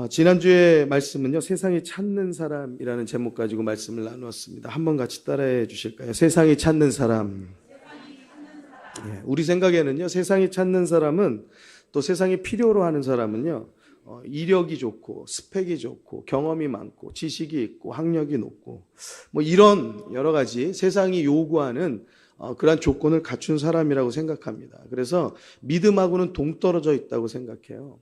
지난주에 말씀은요, 세상이 찾는 사람이라는 제목 가지고 말씀을 나누었습니다. 한번 같이 따라해 주실까요? 세상이 찾는 사람. 우리 생각에는요, 세상이 찾는 사람은, 또 세상이 필요로 하는 사람은요, 이력이 좋고 스펙이 좋고 경험이 많고 지식이 있고 학력이 높고 뭐 이런 여러 가지 세상이 요구하는 그러한 조건을 갖춘 사람이라고 생각합니다. 그래서 믿음하고는 동떨어져 있다고 생각해요.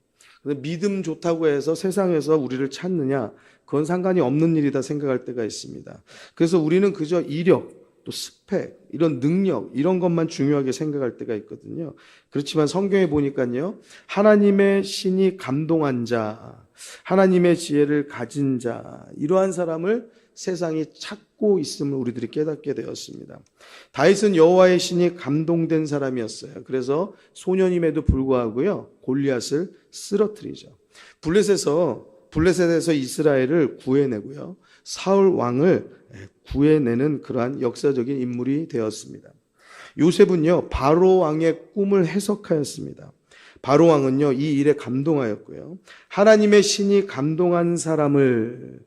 믿음 좋다고 해서 세상에서 우리를 찾느냐, 그건 상관이 없는 일이다 생각할 때가 있습니다. 그래서 우리는 그저 이력, 또 스펙, 이런 능력, 이런 것만 중요하게 생각할 때가 있거든요. 그렇지만 성경에 보니까요, 하나님의 신이 감동한 자, 하나님의 지혜를 가진 자, 이러한 사람을 세상이 찾고 있음을 우리들이 깨닫게 되었습니다. 다윗은 여호와의 신이 감동된 사람이었어요. 그래서 소년임에도 불구하고요, 골리앗을 쓰러뜨리죠. 블레셋에서 이스라엘을 구해내고요, 사울 왕을 구해내는 그러한 역사적인 인물이 되었습니다. 요셉은요, 바로 왕의 꿈을 해석하였습니다. 바로 왕은요, 이 일에 감동하였고요, 하나님의 신이 감동한 사람을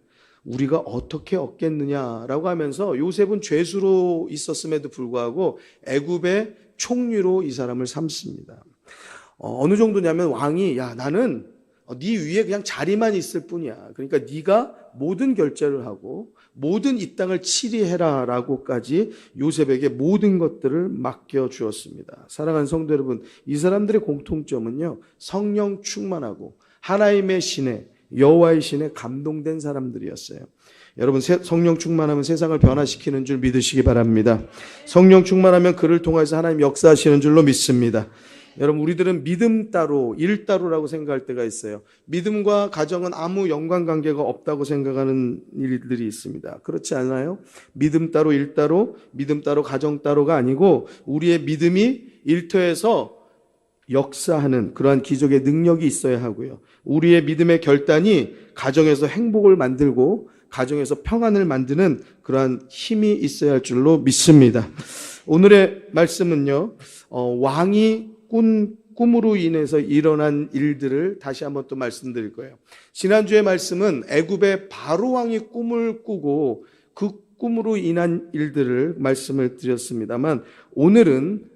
우리가 어떻게 얻겠느냐라고 하면서 요셉은 죄수로 있었음에도 불구하고 애굽의 총리로 이 사람을 삼습니다. 어느 정도냐면 왕이, 야, 나는 네 위에 그냥 자리만 있을 뿐이야. 그러니까 네가 모든 결제를 하고 모든 이 땅을 치리해라 라고까지 요셉에게 모든 것들을 맡겨주었습니다. 사랑하는 성도 여러분, 이 사람들의 공통점은요, 성령 충만하고 하나님의 신에, 여호와의 신에 감동된 사람들이었어요. 여러분, 성령 충만하면 세상을 변화시키는 줄 믿으시기 바랍니다. 성령 충만하면 그를 통해서 하나님 역사하시는 줄로 믿습니다. 여러분, 우리들은 믿음 따로, 일 따로라고 생각할 때가 있어요. 믿음과 가정은 아무 연관관계가 없다고 생각하는 일들이 있습니다. 그렇지 않아요? 믿음 따로, 일 따로, 믿음 따로, 가정 따로가 아니고 우리의 믿음이 일터에서 역사하는 그러한 기적의 능력이 있어야 하고요, 우리의 믿음의 결단이 가정에서 행복을 만들고 가정에서 평안을 만드는 그러한 힘이 있어야 할 줄로 믿습니다. 오늘의 말씀은요, 왕이 꾼 꿈으로 인해서 일어난 일들을 다시 한번 또 말씀드릴 거예요. 지난주의 말씀은 애굽의 바로 왕이 꿈을 꾸고 그 꿈으로 인한 일들을 말씀을 드렸습니다만, 오늘은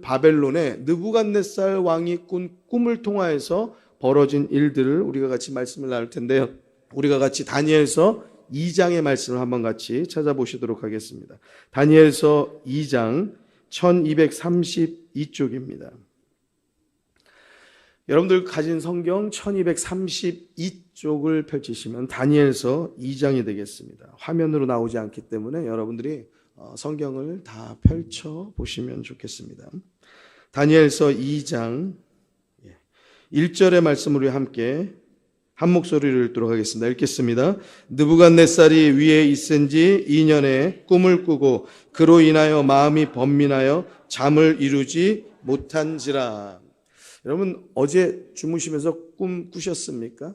바벨론의 느부갓네살 왕이 꾼 꿈을 통하여서 벌어진 일들을 우리가 같이 말씀을 나눌 텐데요, 우리가 같이 다니엘서 2장의 말씀을 한번 같이 찾아보시도록 하겠습니다. 다니엘서 2장 1232쪽입니다. 여러분들 가진 성경 1232쪽을 펼치시면 다니엘서 2장이 되겠습니다. 화면으로 나오지 않기 때문에 여러분들이 성경을 다 펼쳐 보시면 좋겠습니다. 다니엘서 2장 1절의 말씀을 우리 함께 한 목소리를 읽도록 하겠습니다. 읽겠습니다. 느부갓네살이 위에 있은 지 2년에 꿈을 꾸고 그로 인하여 마음이 번민하여 잠을 이루지 못한지라. 여러분, 어제 주무시면서 꿈 꾸셨습니까?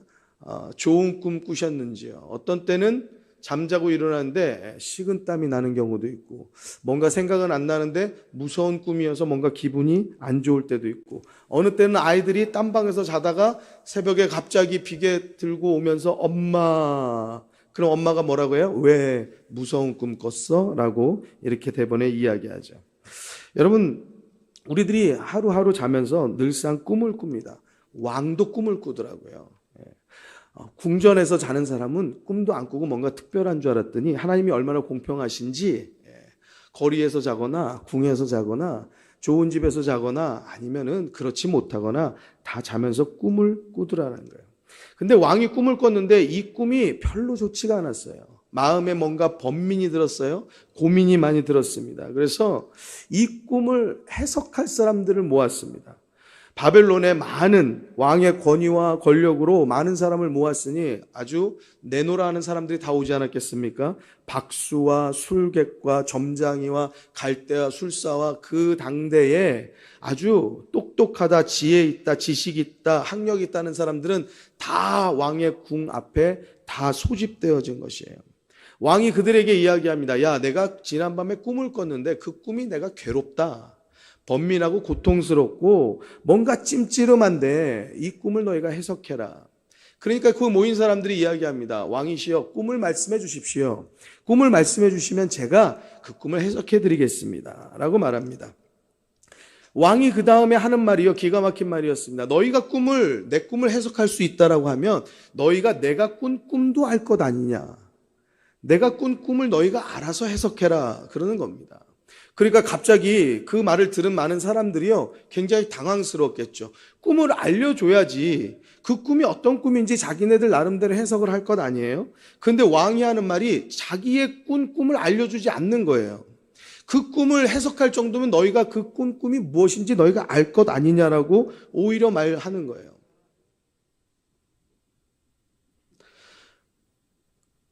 좋은 꿈 꾸셨는지요? 어떤 때는 잠자고 일어나는데 식은땀이 나는 경우도 있고, 뭔가 생각은 안 나는데 무서운 꿈이어서 뭔가 기분이 안 좋을 때도 있고, 어느 때는 아이들이 딴방에서 자다가 새벽에 갑자기 비계 들고 오면서 엄마, 그럼 엄마가 뭐라고 해요? 왜 무서운 꿈 꿨어? 라고 이렇게 대번에 이야기하죠. 여러분, 우리들이 하루하루 자면서 늘상 꿈을 꿉니다. 왕도 꿈을 꾸더라고요. 궁전에서 자는 사람은 꿈도 안 꾸고 뭔가 특별한 줄 알았더니 하나님이 얼마나 공평하신지, 거리에서 자거나 궁에서 자거나 좋은 집에서 자거나 아니면은 그렇지 못하거나 다 자면서 꿈을 꾸더라는 거예요. 근데 왕이 꿈을 꿨는데 이 꿈이 별로 좋지가 않았어요. 마음에 뭔가 번민이 들었어요. 고민이 많이 들었습니다. 그래서 이 꿈을 해석할 사람들을 모았습니다. 바벨론의 많은 왕의 권위와 권력으로 많은 사람을 모았으니 아주 내노라 하는 사람들이 다 오지 않았겠습니까? 박수와 술객과 점장이와 갈대와 술사와 그 당대에 아주 똑똑하다, 지혜 있다, 지식 있다, 학력 있다는 사람들은 다 왕의 궁 앞에 다 소집되어진 것이에요. 왕이 그들에게 이야기합니다. 야, 내가 지난밤에 꿈을 꿨는데 그 꿈이 내가 괴롭다, 번민하고 고통스럽고 뭔가 찜찌름한데 이 꿈을 너희가 해석해라. 그러니까 그 모인 사람들이 이야기합니다. 왕이시여, 꿈을 말씀해 주십시오. 꿈을 말씀해 주시면 제가 그 꿈을 해석해 드리겠습니다. 라고 말합니다. 왕이 그 다음에 하는 말이요, 기가 막힌 말이었습니다. 너희가 내 꿈을 해석할 수 있다라고 하면 너희가 내가 꾼 꿈도 알 것 아니냐. 내가 꾼 꿈을 너희가 알아서 해석해라. 그러는 겁니다. 그러니까 갑자기 그 말을 들은 많은 사람들이요, 굉장히 당황스러웠겠죠. 꿈을 알려줘야지 그 꿈이 어떤 꿈인지 자기네들 나름대로 해석을 할 것 아니에요? 근데 왕이 하는 말이 자기의 꾼 꿈을 알려주지 않는 거예요. 그 꿈을 해석할 정도면 너희가 그 꾼 꿈이 무엇인지 너희가 알 것 아니냐라고 오히려 말하는 거예요.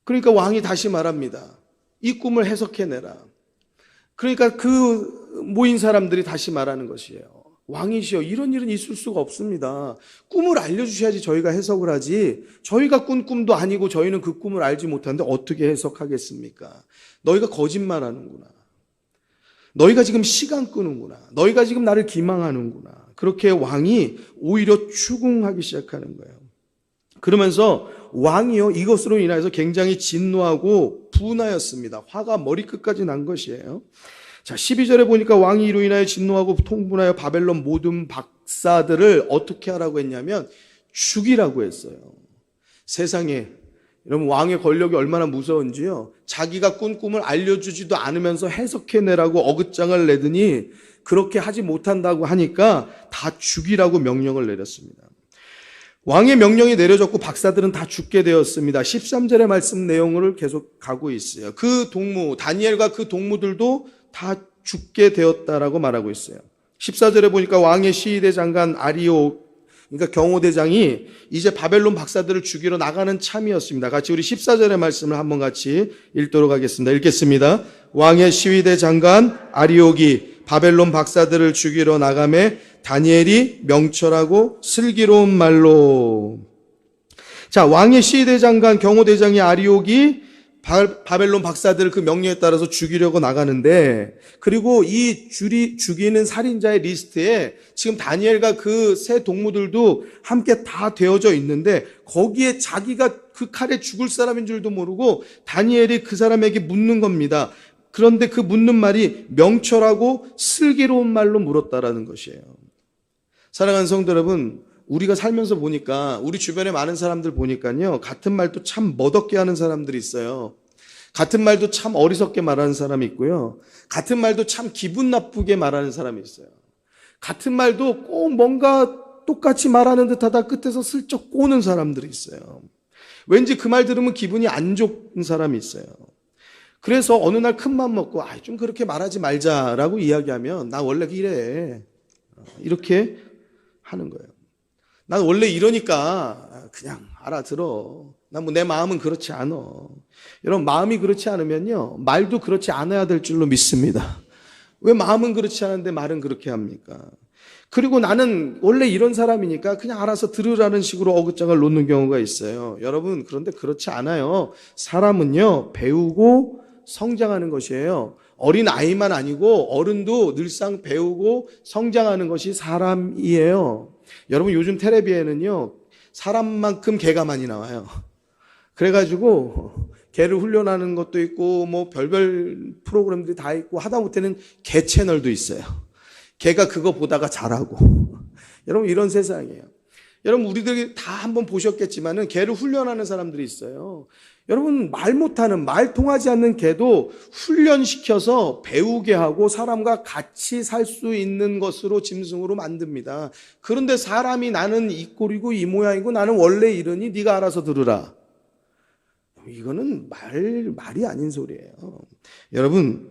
그러니까 왕이 다시 말합니다. 이 꿈을 해석해내라. 그러니까 그 모인 사람들이 다시 말하는 것이에요. 왕이시여, 이런 일은 있을 수가 없습니다. 꿈을 알려주셔야지 저희가 해석을 하지. 저희가 꾼 꿈도 아니고 저희는 그 꿈을 알지 못하는데 어떻게 해석하겠습니까? 너희가 거짓말하는구나. 너희가 지금 시간 끄는구나. 너희가 지금 나를 기망하는구나. 그렇게 왕이 오히려 추궁하기 시작하는 거예요. 그러면서 왕이요, 이것으로 인해서 굉장히 진노하고 분하였습니다. 화가 머리끝까지 난 것이에요. 자, 12절에 보니까 왕이 이로 인하여 진노하고 통분하여 바벨론 모든 박사들을 어떻게 하라고 했냐면 죽이라고 했어요. 세상에, 여러분, 왕의 권력이 얼마나 무서운지요. 자기가 꾼 꿈을 알려주지도 않으면서 해석해내라고 어긋장을 내더니 그렇게 하지 못한다고 하니까 다 죽이라고 명령을 내렸습니다. 왕의 명령이 내려졌고 박사들은 다 죽게 되었습니다. 13절의 말씀 내용을 계속 가고 있어요. 그 동무, 다니엘과 그 동무들도 다 죽게 되었다라고 말하고 있어요. 14절에 보니까 왕의 시위대 장관 아리오, 그러니까 경호대장이 이제 바벨론 박사들을 죽이러 나가는 참이었습니다. 같이 우리 14절의 말씀을 한번 같이 읽도록 하겠습니다. 읽겠습니다. 왕의 시위대 장관 아리옥이 바벨론 박사들을 죽이러 나가매 다니엘이 명철하고 슬기로운 말로. 자, 왕의 시위대 장관 경호대장이 아리옥이 바벨론 박사들을 그 명령에 따라서 죽이려고 나가는데, 그리고 이 죽이는 살인자의 리스트에 지금 다니엘과 그 세 동무들도 함께 다 되어져 있는데, 거기에 자기가 그 칼에 죽을 사람인 줄도 모르고 다니엘이 그 사람에게 묻는 겁니다. 그런데 그 묻는 말이 명철하고 슬기로운 말로 물었다라는 것이에요. 사랑하는 성도 여러분, 우리가 살면서 보니까 우리 주변에 많은 사람들 보니까요, 같은 말도 참 멋없게 하는 사람들이 있어요. 같은 말도 참 어리석게 말하는 사람이 있고요. 같은 말도 참 기분 나쁘게 말하는 사람이 있어요. 같은 말도 꼭 뭔가 똑같이 말하는 듯하다 끝에서 슬쩍 꼬는 사람들이 있어요. 왠지 그 말 들으면 기분이 안 좋은 사람이 있어요. 그래서 어느 날 큰 맘 먹고 좀 그렇게 말하지 말자라고 이야기하면 나 원래 이래, 이렇게 하는 거예요. 난 원래 이러니까 그냥 알아들어. 난 뭐 내 마음은 그렇지 않아. 여러분, 마음이 그렇지 않으면요, 말도 그렇지 않아야 될 줄로 믿습니다. 왜 마음은 그렇지 않은데 말은 그렇게 합니까? 그리고 나는 원래 이런 사람이니까 그냥 알아서 들으라는 식으로 어긋장을 놓는 경우가 있어요. 여러분, 그런데 그렇지 않아요. 사람은요, 배우고 성장하는 것이에요. 어린 아이만 아니고 어른도 늘상 배우고 성장하는 것이 사람이에요. 여러분, 요즘 텔레비에는요, 사람만큼 개가 많이 나와요. 그래가지고 개를 훈련하는 것도 있고 뭐 별별 프로그램들이 다 있고 하다못해는 개 채널도 있어요. 개가 그거 보다가 자라고. 여러분, 이런 세상이에요. 여러분, 우리들이 다 한번 보셨겠지만은 개를 훈련하는 사람들이 있어요. 여러분, 말 못하는, 말 통하지 않는 개도 훈련시켜서 배우게 하고 사람과 같이 살 수 있는 것으로 짐승으로 만듭니다. 그런데 사람이 나는 이 꼴이고 이 모양이고 나는 원래 이러니 네가 알아서 들으라. 이거는 말이 아닌 소리예요. 여러분,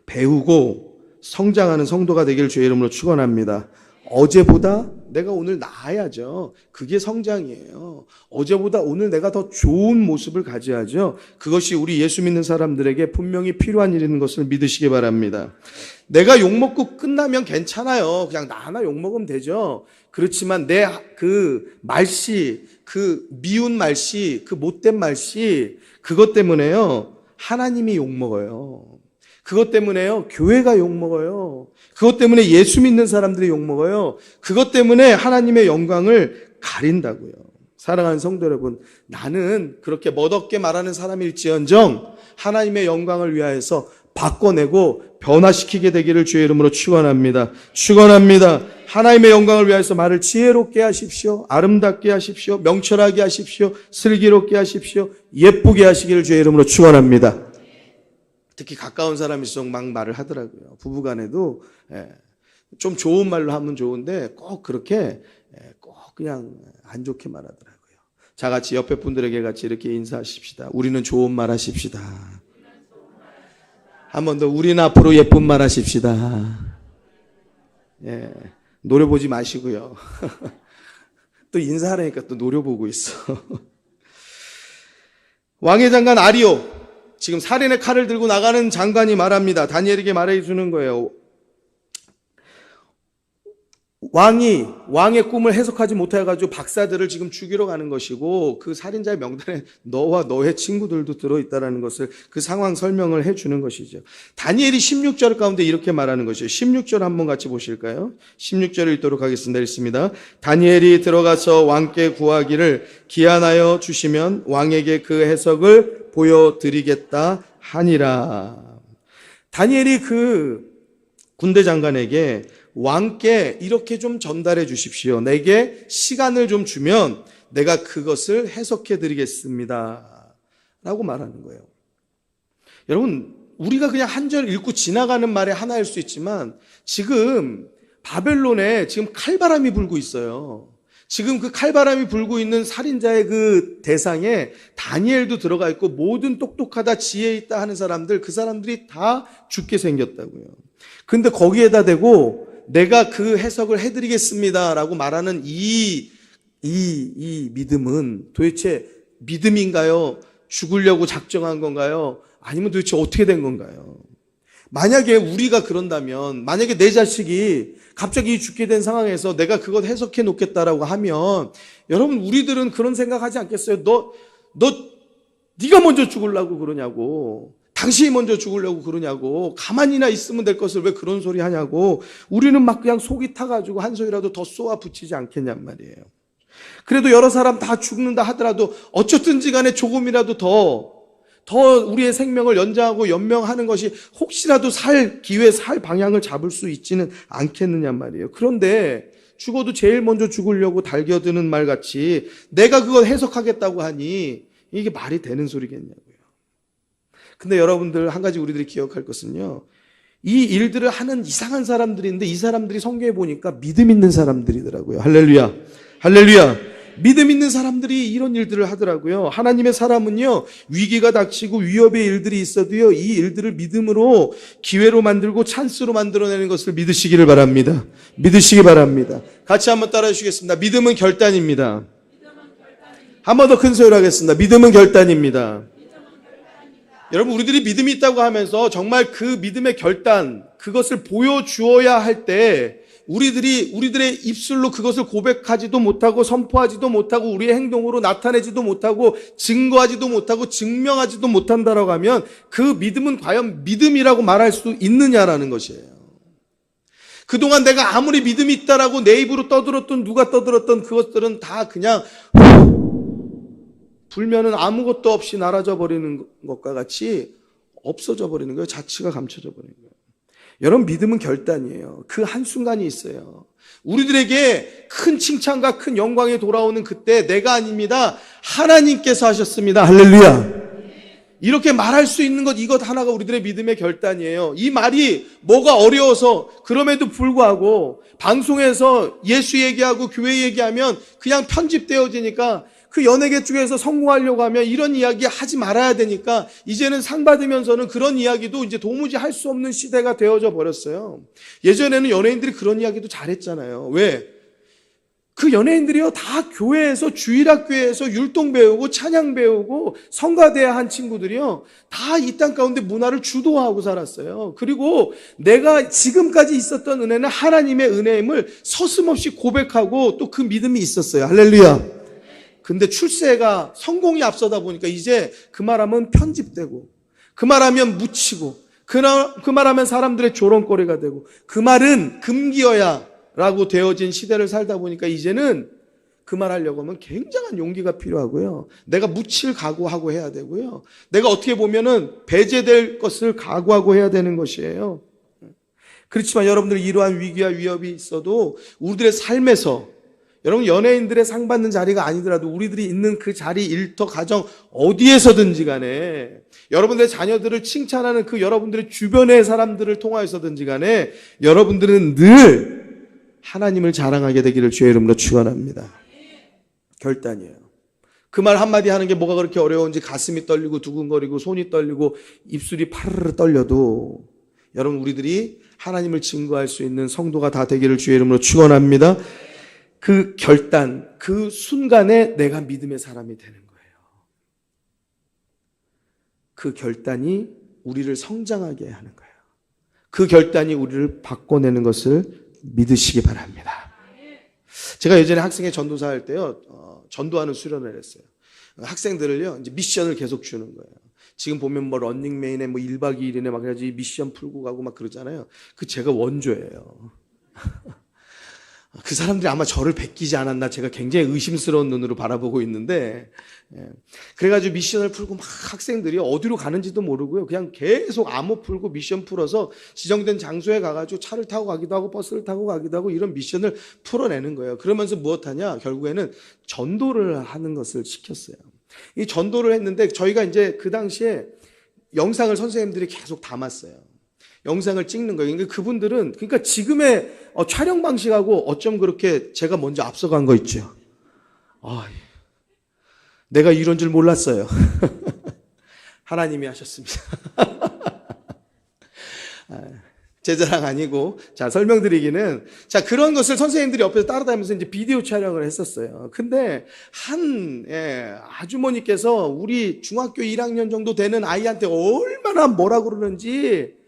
배우고 성장하는 성도가 되길 주의 이름으로 축원합니다. 어제보다 내가 오늘 나아야죠. 그게 성장이에요. 어제보다 오늘 내가 더 좋은 모습을 가져야죠. 그것이 우리 예수 믿는 사람들에게 분명히 필요한 일인 것을 믿으시기 바랍니다. 내가 욕먹고 끝나면 괜찮아요. 그냥 나 하나 욕먹으면 되죠. 그렇지만 내 그 말씨, 그 미운 말씨, 그 못된 말씨, 그것 때문에요, 하나님이 욕먹어요. 그것 때문에요, 교회가 욕먹어요. 그것 때문에 예수 믿는 사람들이 욕먹어요. 그것 때문에 하나님의 영광을 가린다고요. 사랑하는 성도 여러분, 나는 그렇게 멋없게 말하는 사람일지언정 하나님의 영광을 위하여서 바꿔내고 변화시키게 되기를 주의 이름으로 축원합니다. 축원합니다. 하나님의 영광을 위하여서 말을 지혜롭게 하십시오. 아름답게 하십시오. 명철하게 하십시오. 슬기롭게 하십시오. 예쁘게 하시기를 주의 이름으로 축원합니다. 특히 가까운 사람일수록 막 말을 하더라고요. 부부간에도 좀 좋은 말로 하면 좋은데 꼭 그렇게 꼭 그냥 안 좋게 말하더라고요. 자, 같이 옆에 분들에게 같이 이렇게 인사하십시다. 우리는 좋은 말 하십시다. 한 번 더, 우리는 앞으로 예쁜 말 하십시다. 예, 노려보지 마시고요. 또 인사하라니까 또 노려보고 있어. 왕의 장관 아리오, 지금 살인의 칼을 들고 나가는 장관이 말합니다. 다니엘에게 말해주는 거예요. 왕의 꿈을 해석하지 못해가지고 박사들을 지금 죽이러 가는 것이고, 그 살인자의 명단에 너와 너의 친구들도 들어있다는 것을, 그 상황 설명을 해주는 것이죠. 다니엘이 16절 가운데 이렇게 말하는 것이죠. 16절 한번 같이 보실까요? 16절을 읽도록 하겠습니다. 읽습니다. 다니엘이 들어가서 왕께 구하기를 기한하여 주시면 왕에게 그 해석을 보여드리겠다 하니라. 다니엘이 그 군대 장관에게 왕께 이렇게 좀 전달해 주십시오. 내게 시간을 좀 주면 내가 그것을 해석해 드리겠습니다. 라고 말하는 거예요. 여러분, 우리가 그냥 한 절 읽고 지나가는 말의 하나일 수 있지만 지금 바벨론에 지금 칼바람이 불고 있어요. 지금 그 칼바람이 불고 있는 살인자의 그 대상에 다니엘도 들어가 있고 모든 똑똑하다, 지혜 있다 하는 사람들, 그 사람들이 다 죽게 생겼다고요. 근데 거기에다 대고 내가 그 해석을 해드리겠습니다 라고 말하는 이 믿음은 도대체 믿음인가요? 죽으려고 작정한 건가요? 아니면 도대체 어떻게 된 건가요? 만약에 우리가 그런다면, 만약에 내 자식이 갑자기 죽게 된 상황에서 내가 그것 해석해 놓겠다라고 하면, 여러분, 우리들은 그런 생각하지 않겠어요? 네가 먼저 죽으려고 그러냐고, 당신이 먼저 죽으려고 그러냐고, 가만히나 있으면 될 것을 왜 그런 소리 하냐고, 우리는 막 그냥 속이 타가지고 한 소리라도 더 쏘아 붙이지 않겠냔 말이에요. 그래도 여러 사람 다 죽는다 하더라도 어쨌든지 간에 조금이라도 더 우리의 생명을 연장하고 연명하는 것이 혹시라도 살 기회, 살 방향을 잡을 수 있지는 않겠느냐 말이에요. 그런데 죽어도 제일 먼저 죽으려고 달겨드는 말같이 내가 그걸 해석하겠다고 하니 이게 말이 되는 소리겠냐고요. 근데 여러분들, 한 가지 우리들이 기억할 것은요, 이 일들을 하는 이상한 사람들인데 이 사람들이 성경에 보니까 믿음 있는 사람들이더라고요. 할렐루야, 할렐루야. 믿음 있는 사람들이 이런 일들을 하더라고요. 하나님의 사람은요, 위기가 닥치고 위협의 일들이 있어도요, 이 일들을 믿음으로 기회로 만들고 찬스로 만들어내는 것을 믿으시기를 바랍니다. 믿으시기 바랍니다. 같이 한번 따라해 주시겠습니다. 믿음은 결단입니다. 한 번 더 큰 소리로 하겠습니다. 믿음은 결단입니다. 여러분, 우리들이 믿음이 있다고 하면서 정말 그 믿음의 결단, 그것을 보여주어야 할 때 우리들의 입술로 그것을 고백하지도 못하고 선포하지도 못하고 우리의 행동으로 나타내지도 못하고 증거하지도 못하고 증명하지도 못한다라고 하면 그 믿음은 과연 믿음이라고 말할 수 있느냐라는 것이에요. 그동안 내가 아무리 믿음이 있다라고 내 입으로 떠들었던, 누가 떠들었던 그것들은 다 그냥 불면은 아무것도 없이 날아져 버리는 것과 같이 없어져 버리는 거예요. 자취가 감춰져 버리는 거예요. 여러분, 믿음은 결단이에요. 그 한순간이 있어요. 우리들에게 큰 칭찬과 큰 영광이 돌아오는 그때 내가 아닙니다. 하나님께서 하셨습니다. 할렐루야. 이렇게 말할 수 있는 것, 이것 하나가 우리들의 믿음의 결단이에요. 이 말이 뭐가 어려워서 그럼에도 불구하고 방송에서 예수 얘기하고 교회 얘기하면 그냥 편집되어지니까 그 연예계 쪽에서 성공하려고 하면 이런 이야기 하지 말아야 되니까 이제는 상 받으면서는 그런 이야기도 이제 도무지 할 수 없는 시대가 되어져 버렸어요. 예전에는 연예인들이 그런 이야기도 잘했잖아요. 왜? 그 연예인들이요, 다 교회에서, 주일학교에서 율동 배우고 찬양 배우고 성가대야 한 친구들이요, 다 이 땅 가운데 문화를 주도하고 살았어요. 그리고 내가 지금까지 있었던 은혜는 하나님의 은혜임을 서슴없이 고백하고 또 그 믿음이 있었어요. 할렐루야. 근데 출세가 성공이 앞서다 보니까 이제 그 말하면 편집되고, 그 말하면 묻히고, 그 말하면 사람들의 조롱거리가 되고, 그 말은 금기어야 라고 되어진 시대를 살다 보니까 이제는 그 말 하려고 하면 굉장한 용기가 필요하고요. 내가 묻힐 각오하고 해야 되고요. 내가 어떻게 보면은 배제될 것을 각오하고 해야 되는 것이에요. 그렇지만 여러분들 이러한 위기와 위협이 있어도 우리들의 삶에서 여러분 연예인들의 상 받는 자리가 아니더라도 우리들이 있는 그 자리, 일터, 가정 어디에서든지 간에 여러분들의 자녀들을 칭찬하는 그 여러분들의 주변의 사람들을 통하여서든지 간에 여러분들은 늘 하나님을 자랑하게 되기를 주의 이름으로 축원합니다. 결단이에요. 그 말 한마디 하는 게 뭐가 그렇게 어려운지 가슴이 떨리고 두근거리고 손이 떨리고 입술이 파르르 떨려도 여러분 우리들이 하나님을 증거할 수 있는 성도가 다 되기를 주의 이름으로 축원합니다. 그 결단, 그 순간에 내가 믿음의 사람이 되는 거예요. 그 결단이 우리를 성장하게 하는 거예요. 그 결단이 우리를 바꿔내는 것을 믿으시기 바랍니다. 제가 예전에 학생회 전도사 할 때요, 전도하는 수련을 했어요. 학생들을요, 이제 미션을 계속 주는 거예요. 지금 보면 뭐 런닝맨에 뭐 1박 2일이네 막 해가지고 미션 풀고 가고 막 그러잖아요. 그 제가 원조예요. 그 사람들이 아마 저를 베끼지 않았나 제가 굉장히 의심스러운 눈으로 바라보고 있는데, 그래가지고 미션을 풀고 막 학생들이 어디로 가는지도 모르고요. 그냥 계속 암호 풀고 미션 풀어서 지정된 장소에 가가지고 차를 타고 가기도 하고 버스를 타고 가기도 하고 이런 미션을 풀어내는 거예요. 그러면서 무엇하냐? 결국에는 전도를 하는 것을 시켰어요. 이 전도를 했는데 저희가 이제 그 당시에 영상을 선생님들이 계속 담았어요. 영상을 찍는 거예요. 그러니까 그분들은, 그러니까 지금의 촬영 방식하고 어쩜 그렇게 제가 먼저 앞서간 거 있죠. 내가 이런 줄 몰랐어요. 하나님이 하셨습니다. 제 자랑 아니고, 자, 설명드리기는, 자, 그런 것을 선생님들이 옆에서 따라다니면서 이제 비디오 촬영을 했었어요. 근데, 아주머니께서 우리 중학교 1학년 정도 되는 아이한테 얼마나 뭐라 그러는지,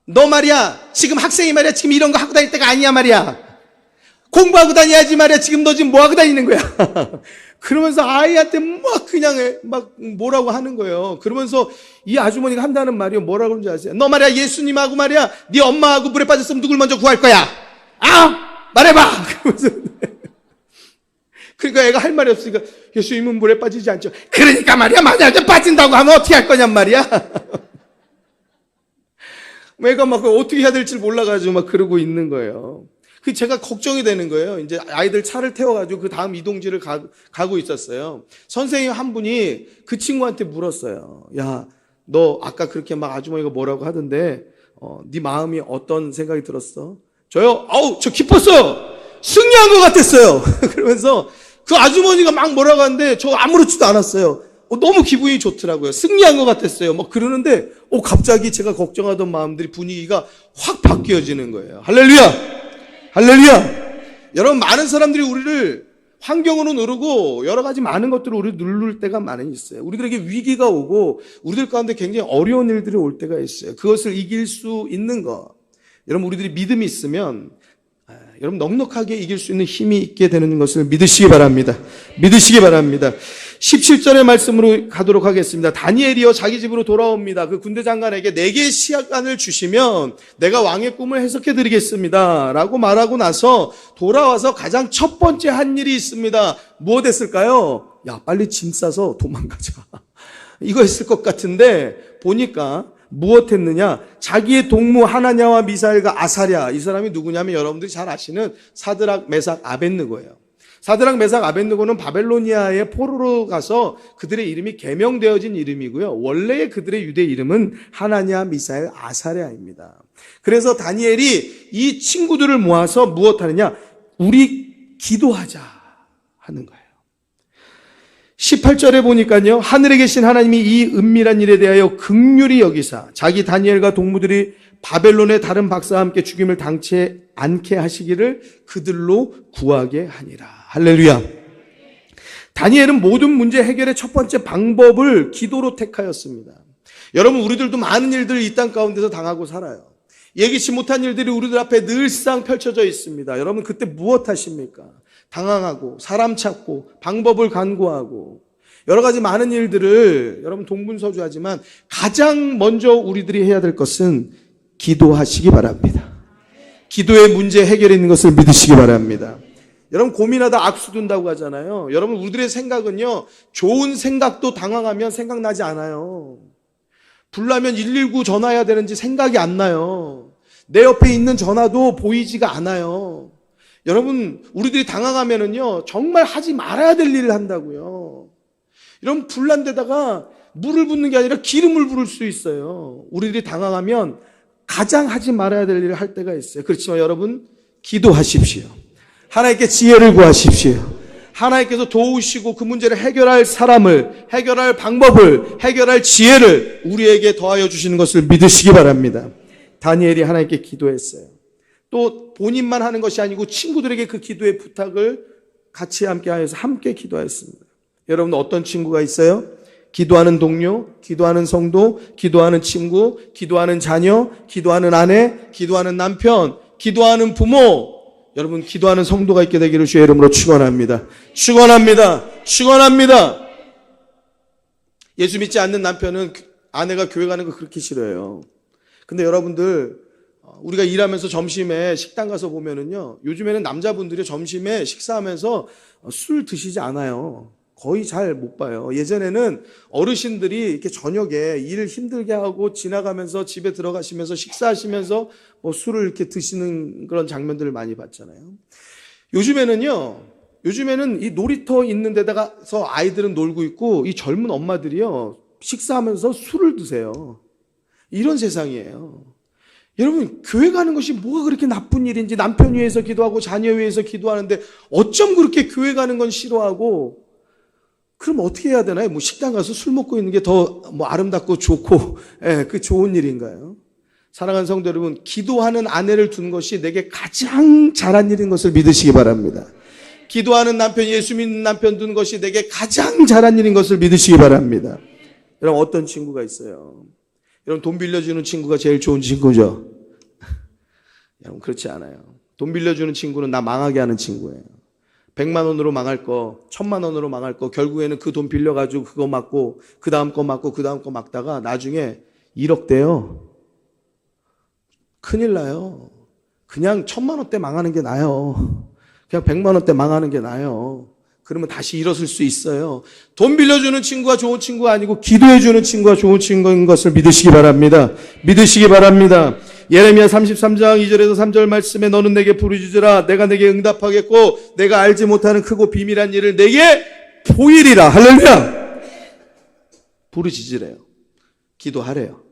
너 말이야, 지금 학생이 말이야, 지금 이런 거 하고 다닐 때가 아니야 말이야. 공부하고 다녀야지 말이야, 지금 너 지금 뭐 하고 다니는 거야. 그러면서 아이한테 막 뭐라고 하는 거예요. 그러면서 이 아주머니가 한다는 말이 뭐라고 그러는지 아세요? 너 말이야, 예수님하고 말이야, 네 엄마하고 물에 빠졌으면 누굴 먼저 구할 거야? 말해봐! 그러면서. 그러니까 애가 할 말이 없으니까, 예수님은 물에 빠지지 않죠. 그러니까 말이야, 만약에 빠진다고 하면 어떻게 할 거냔 말이야. 애가 막 어떻게 해야 될지 몰라가지고 막 그러고 있는 거예요. 그 제가 걱정이 되는 거예요. 이제 아이들 차를 태워가지고 그 다음 이동지를 가고 있었어요. 선생님 한 분이 그 친구한테 물었어요. 야, 너 아까 그렇게 막 아주머니가 뭐라고 하던데, 네 마음이 어떤 생각이 들었어? 저요? 저 기뻤어요. 승리한 것 같았어요. 그러면서 그 아주머니가 막 뭐라고 하는데 저 아무렇지도 않았어요. 너무 기분이 좋더라고요. 승리한 것 같았어요. 막 그러는데, 갑자기 제가 걱정하던 마음들이 분위기가 확 바뀌어지는 거예요. 할렐루야! 할렐루야! 여러분, 많은 사람들이 우리를 환경으로 누르고 여러 가지 많은 것들을 우리를 누를 때가 많이 있어요. 우리들에게 위기가 오고 우리들 가운데 굉장히 어려운 일들이 올 때가 있어요. 그것을 이길 수 있는 것. 여러분, 우리들이 믿음이 있으면 여러분 넉넉하게 이길 수 있는 힘이 있게 되는 것을 믿으시기 바랍니다. 믿으시기 바랍니다. 17절의 말씀으로 가도록 하겠습니다. 다니엘이여 자기 집으로 돌아옵니다. 그 군대 장관에게 4개의 시간을 주시면 내가 왕의 꿈을 해석해 드리겠습니다 라고 말하고 나서 돌아와서 가장 첫 번째 한 일이 있습니다. 무엇 했을까요? 야, 빨리 짐 싸서 도망가자. 이거 했을 것 같은데 보니까 무엇 했느냐? 자기의 동무 하나냐와 미사엘과 아사랴, 이 사람이 누구냐면 여러분들이 잘 아시는 사드락, 메삭, 아벳느고예요. 사드락, 메삭, 아벳느고는 바벨로니아의 포로로 가서 그들의 이름이 개명되어진 이름이고요. 원래의 그들의 유대 이름은 하나냐, 미사엘, 아사랴입니다. 그래서 다니엘이 이 친구들을 모아서 무엇 하느냐? 우리 기도하자 하는 거예요. 18절에 보니까요, 하늘에 계신 하나님이 이 은밀한 일에 대하여 긍휼히 여기사 자기 다니엘과 동무들이 바벨론의 다른 박사와 함께 죽임을 당치 않게 하시기를 그들로 구하게 하니라. 할렐루야. 다니엘은 모든 문제 해결의 첫 번째 방법을 기도로 택하였습니다. 여러분, 우리들도 많은 일들을 이 땅 가운데서 당하고 살아요. 예기치 못한 일들이 우리들 앞에 늘상 펼쳐져 있습니다. 여러분, 그때 무엇 하십니까? 당황하고 사람 찾고 방법을 간구하고 여러 가지 많은 일들을 여러분 동분서주하지만 가장 먼저 우리들이 해야 될 것은 기도하시기 바랍니다. 기도의 문제 해결에 있는 것을 믿으시기 바랍니다. 여러분 고민하다 악수 둔다고 하잖아요. 여러분 우리들의 생각은요, 좋은 생각도 당황하면 생각나지 않아요. 불나면 119 전화해야 되는지 생각이 안 나요. 내 옆에 있는 전화도 보이지가 않아요. 여러분 우리들이 당황하면은요, 정말 하지 말아야 될 일을 한다고요. 여러분 불난 데다가 물을 붓는 게 아니라 기름을 부을 수 있어요. 우리들이 당황하면 가장 하지 말아야 될 일을 할 때가 있어요. 그렇지만 여러분 기도하십시오. 하나님께 지혜를 구하십시오. 하나님께서 도우시고 그 문제를 해결할 사람을, 해결할 방법을, 해결할 지혜를 우리에게 더하여 주시는 것을 믿으시기 바랍니다. 다니엘이 하나님께 기도했어요. 또 본인만 하는 것이 아니고 친구들에게 그 기도의 부탁을 같이 함께 하여서 함께 기도했습니다. 여러분 어떤 친구가 있어요? 기도하는 동료, 기도하는 성도, 기도하는 친구, 기도하는 자녀, 기도하는 아내, 기도하는 남편, 기도하는 부모, 여러분 기도하는 성도가 있게 되기를 주의 이름으로 축원합니다. 축원합니다. 축원합니다. 예수 믿지 않는 남편은 아내가 교회 가는 거 그렇게 싫어해요. 근데 여러분들 우리가 일하면서 점심에 식당 가서 보면은요, 요즘에는 남자분들이 점심에 식사하면서 술 드시지 않아요. 거의 잘 못 봐요. 예전에는 어르신들이 이렇게 저녁에 일 힘들게 하고 지나가면서 집에 들어가시면서 식사하시면서 뭐 술을 이렇게 드시는 그런 장면들을 많이 봤잖아요. 요즘에는 이 놀이터 있는 데다가서 아이들은 놀고 있고 이 젊은 엄마들이요, 식사하면서 술을 드세요. 이런 세상이에요. 여러분 교회 가는 것이 뭐가 그렇게 나쁜 일인지, 남편 위해서 기도하고 자녀 위해서 기도하는데 어쩜 그렇게 교회 가는 건 싫어하고, 그럼 어떻게 해야 되나요? 뭐 식당 가서 술 먹고 있는 게 더 뭐 아름답고 좋고, 그 좋은 일인가요? 사랑하는 성도 여러분, 기도하는 아내를 두는 것이 내게 가장 잘한 일인 것을 믿으시기 바랍니다. 기도하는 남편, 예수 믿는 남편 두는 것이 내게 가장 잘한 일인 것을 믿으시기 바랍니다. 여러분 어떤 친구가 있어요? 여러분 돈 빌려주는 친구가 제일 좋은 친구죠? 여러분 그렇지 않아요. 돈 빌려주는 친구는 나 망하게 하는 친구예요. 100만 원으로 망할 거, 1000만 원으로 망할 거, 결국에는 그 돈 빌려가지고 그거 맞고 그 다음 거 맞고 그 다음 거 막다가 나중에 1억 돼요. 큰일 나요. 그냥 1000만 원대 망하는 게 나아요. 그냥 100만 원대 망하는 게 나아요. 그러면 다시 일어설 수 있어요. 돈 빌려주는 친구가 좋은 친구가 아니고 기도해주는 친구가 좋은 친구인 것을 믿으시기 바랍니다. 믿으시기 바랍니다. 예레미야 33장 2절에서 3절 말씀에 너는 내게 부르짖으라 내가 내게 응답하겠고 내가 알지 못하는 크고 비밀한 일을 내게 보이리라. 할렐루야. 부르짖으래요. 기도하래요.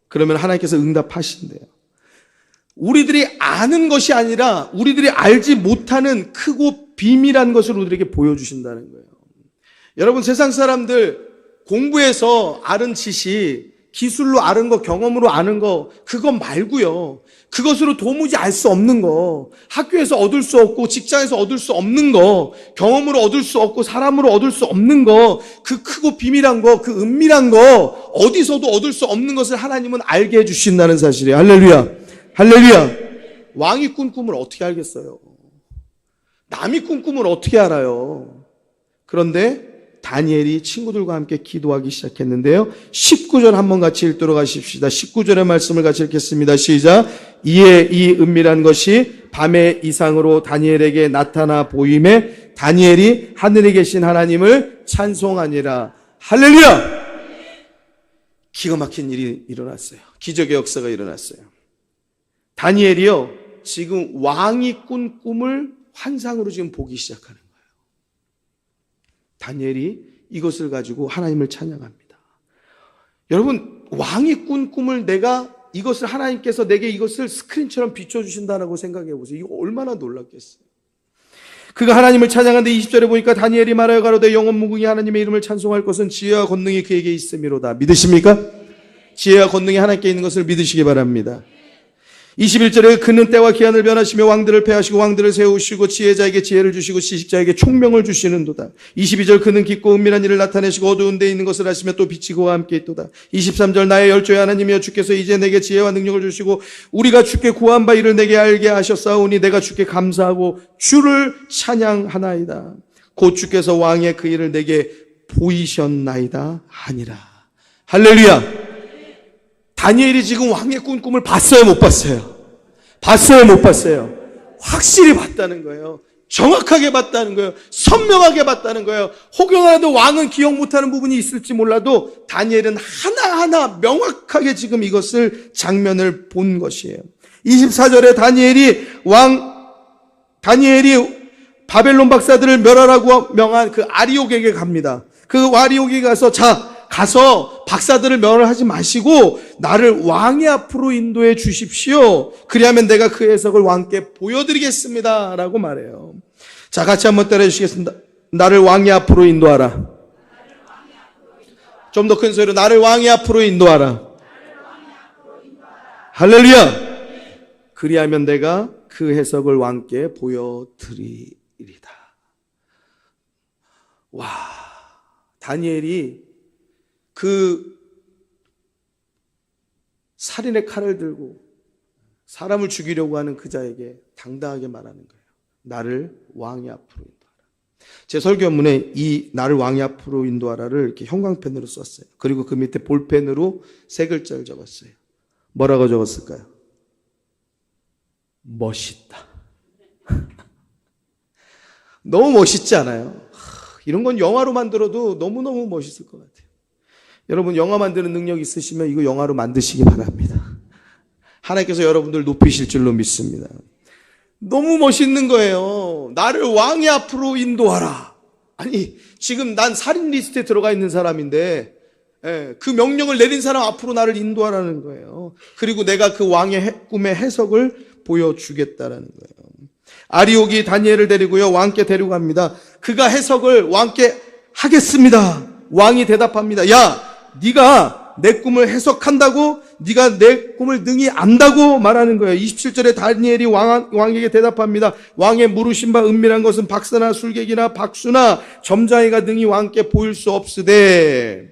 그러면 하나님께서 응답하신대요. 우리들이 아는 것이 아니라 우리들이 알지 못하는 크고 비밀한 것을 우리들에게 보여주신다는 거예요. 여러분 세상 사람들 공부해서 아는 지식, 기술로 아는 거, 경험으로 아는 거, 그거 말고요, 그것으로 도무지 알 수 없는 거, 학교에서 얻을 수 없고 직장에서 얻을 수 없는 거, 경험으로 얻을 수 없고 사람으로 얻을 수 없는 거, 그 크고 비밀한 거, 그 은밀한 거, 어디서도 얻을 수 없는 것을 하나님은 알게 해주신다는 사실이에요. 할렐루야. 할렐루야. 왕이 꾼 꿈을 어떻게 알겠어요? 남이 꾼 꿈을 어떻게 알아요? 그런데 다니엘이 친구들과 함께 기도하기 시작했는데요. 19절 한번 같이 읽도록 하십시다. 19절의 말씀을 같이 읽겠습니다. 시작. 이에 이 은밀한 것이 밤의 이상으로 다니엘에게 나타나 보임에 다니엘이 하늘에 계신 하나님을 찬송하니라. 할렐루야. 기가 막힌 일이 일어났어요. 기적의 역사가 일어났어요. 다니엘이요, 지금 왕이 꾼 꿈을 환상으로 지금 보기 시작하는 거예요. 다니엘이 이것을 가지고 하나님을 찬양합니다. 여러분, 왕이 꾼 꿈을 내가 이것을 하나님께서 내게 이것을 스크린처럼 비춰주신다고 생각해 보세요. 이거 얼마나 놀랍겠어요. 그가 하나님을 찬양하는데 20절에 보니까 다니엘이 말하여 가로되 영원 무궁히 하나님의 이름을 찬송할 것은 지혜와 권능이 그에게 있음이로다. 믿으십니까? 지혜와 권능이 하나님께 있는 것을 믿으시기 바랍니다. 21절에 그는 때와 기한을 변하시며 왕들을 패하시고 왕들을 세우시고 지혜자에게 지혜를 주시고 지식자에게 총명을 주시는도다. 22절 그는 깊고 은밀한 일을 나타내시고 어두운 데에 있는 것을 아시며 또 빛이 그와 함께 있도다. 23절 나의 열조의 하나님이여 주께서 이제 내게 지혜와 능력을 주시고 우리가 주께 구한 바 이를 내게 알게 하셨사오니 내가 주께 감사하고 주를 찬양하나이다. 곧 주께서 왕의 그 일을 내게 보이셨나이다 하니라. 할렐루야. 다니엘이 지금 왕의 꾼 꿈을 봤어요, 못 봤어요? 봤어요, 못 봤어요? 확실히 봤다는 거예요. 정확하게 봤다는 거예요. 선명하게 봤다는 거예요. 혹여라도 왕은 기억 못하는 부분이 있을지 몰라도 다니엘은 하나하나 명확하게 지금 이것을 장면을 본 것이에요. 24절에 다니엘이 바벨론 박사들을 멸하라고 명한 그 아리옥에게 갑니다. 그 아리옥에 가서 박사들을 멸하지 마시고 나를 왕의 앞으로 인도해 주십시오. 그리하면 내가 그 해석을 왕께 보여드리겠습니다. 라고 말해요. 자, 같이 한번 따라해 주시겠습니다. 나를 왕의 앞으로 인도하라. 좀 더 큰 소리로 나를 왕의 앞으로 인도하라. 할렐루야. 그리하면 내가 그 해석을 왕께 보여드리리다. 와, 다니엘이 그 살인의 칼을 들고 사람을 죽이려고 하는 그 자에게 당당하게 말하는 거예요. 나를 왕의 앞으로 인도하라. 제 설교문에 이 나를 왕의 앞으로 인도하라를 이렇게 형광펜으로 썼어요. 그리고 그 밑에 볼펜으로 세 글자를 적었어요. 뭐라고 적었을까요? 멋있다. 너무 멋있지 않아요? 이런 건 영화로 만들어도 너무너무 멋있을 것 같아요. 여러분 영화 만드는 능력 있으시면 이거 영화로 만드시기 바랍니다. 하나님께서 여러분들 높이실 줄로 믿습니다. 너무 멋있는 거예요. 나를 왕의 앞으로 인도하라. 아니 지금 난 살인 리스트에 들어가 있는 사람인데 그 명령을 내린 사람 앞으로 나를 인도하라는 거예요. 그리고 내가 그 왕의 꿈의 해석을 보여주겠다라는 거예요. 아리옥이 다니엘을 데리고요 왕께 데려갑니다. 그가 해석을 왕께 하겠습니다. 왕이 대답합니다. 야, 네가 내 꿈을 해석한다고? 네가 내 꿈을 능히 안다고 말하는 거예요. 27절에 다니엘이 왕에게 대답합니다. 왕의 물으신 바 은밀한 것은 박사나 술객이나 박수나 점장이가 능히 왕께 보일 수 없으되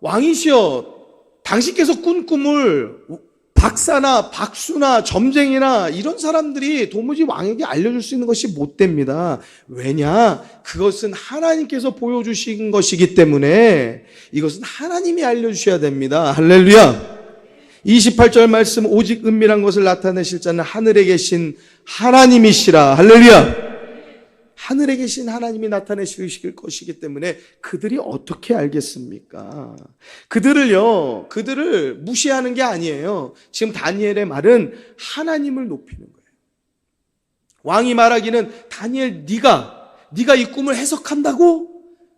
왕이시여 당신께서 꾼 꿈을 박사나 박수나 점쟁이나 이런 사람들이 도무지 왕에게 알려줄 수 있는 것이 못 됩니다. 왜냐? 그것은 하나님께서 보여주신 것이기 때문에 이것은 하나님이 알려주셔야 됩니다. 할렐루야. 28절 말씀 오직 은밀한 것을 나타내실 자는 하늘에 계신 하나님이시라. 할렐루야. 하늘에 계신 하나님이 나타내실 것이기 때문에 그들이 어떻게 알겠습니까? 그들을 무시하는 게 아니에요. 지금 다니엘의 말은 하나님을 높이는 거예요. 왕이 말하기는 다니엘 네가 이 꿈을 해석한다고?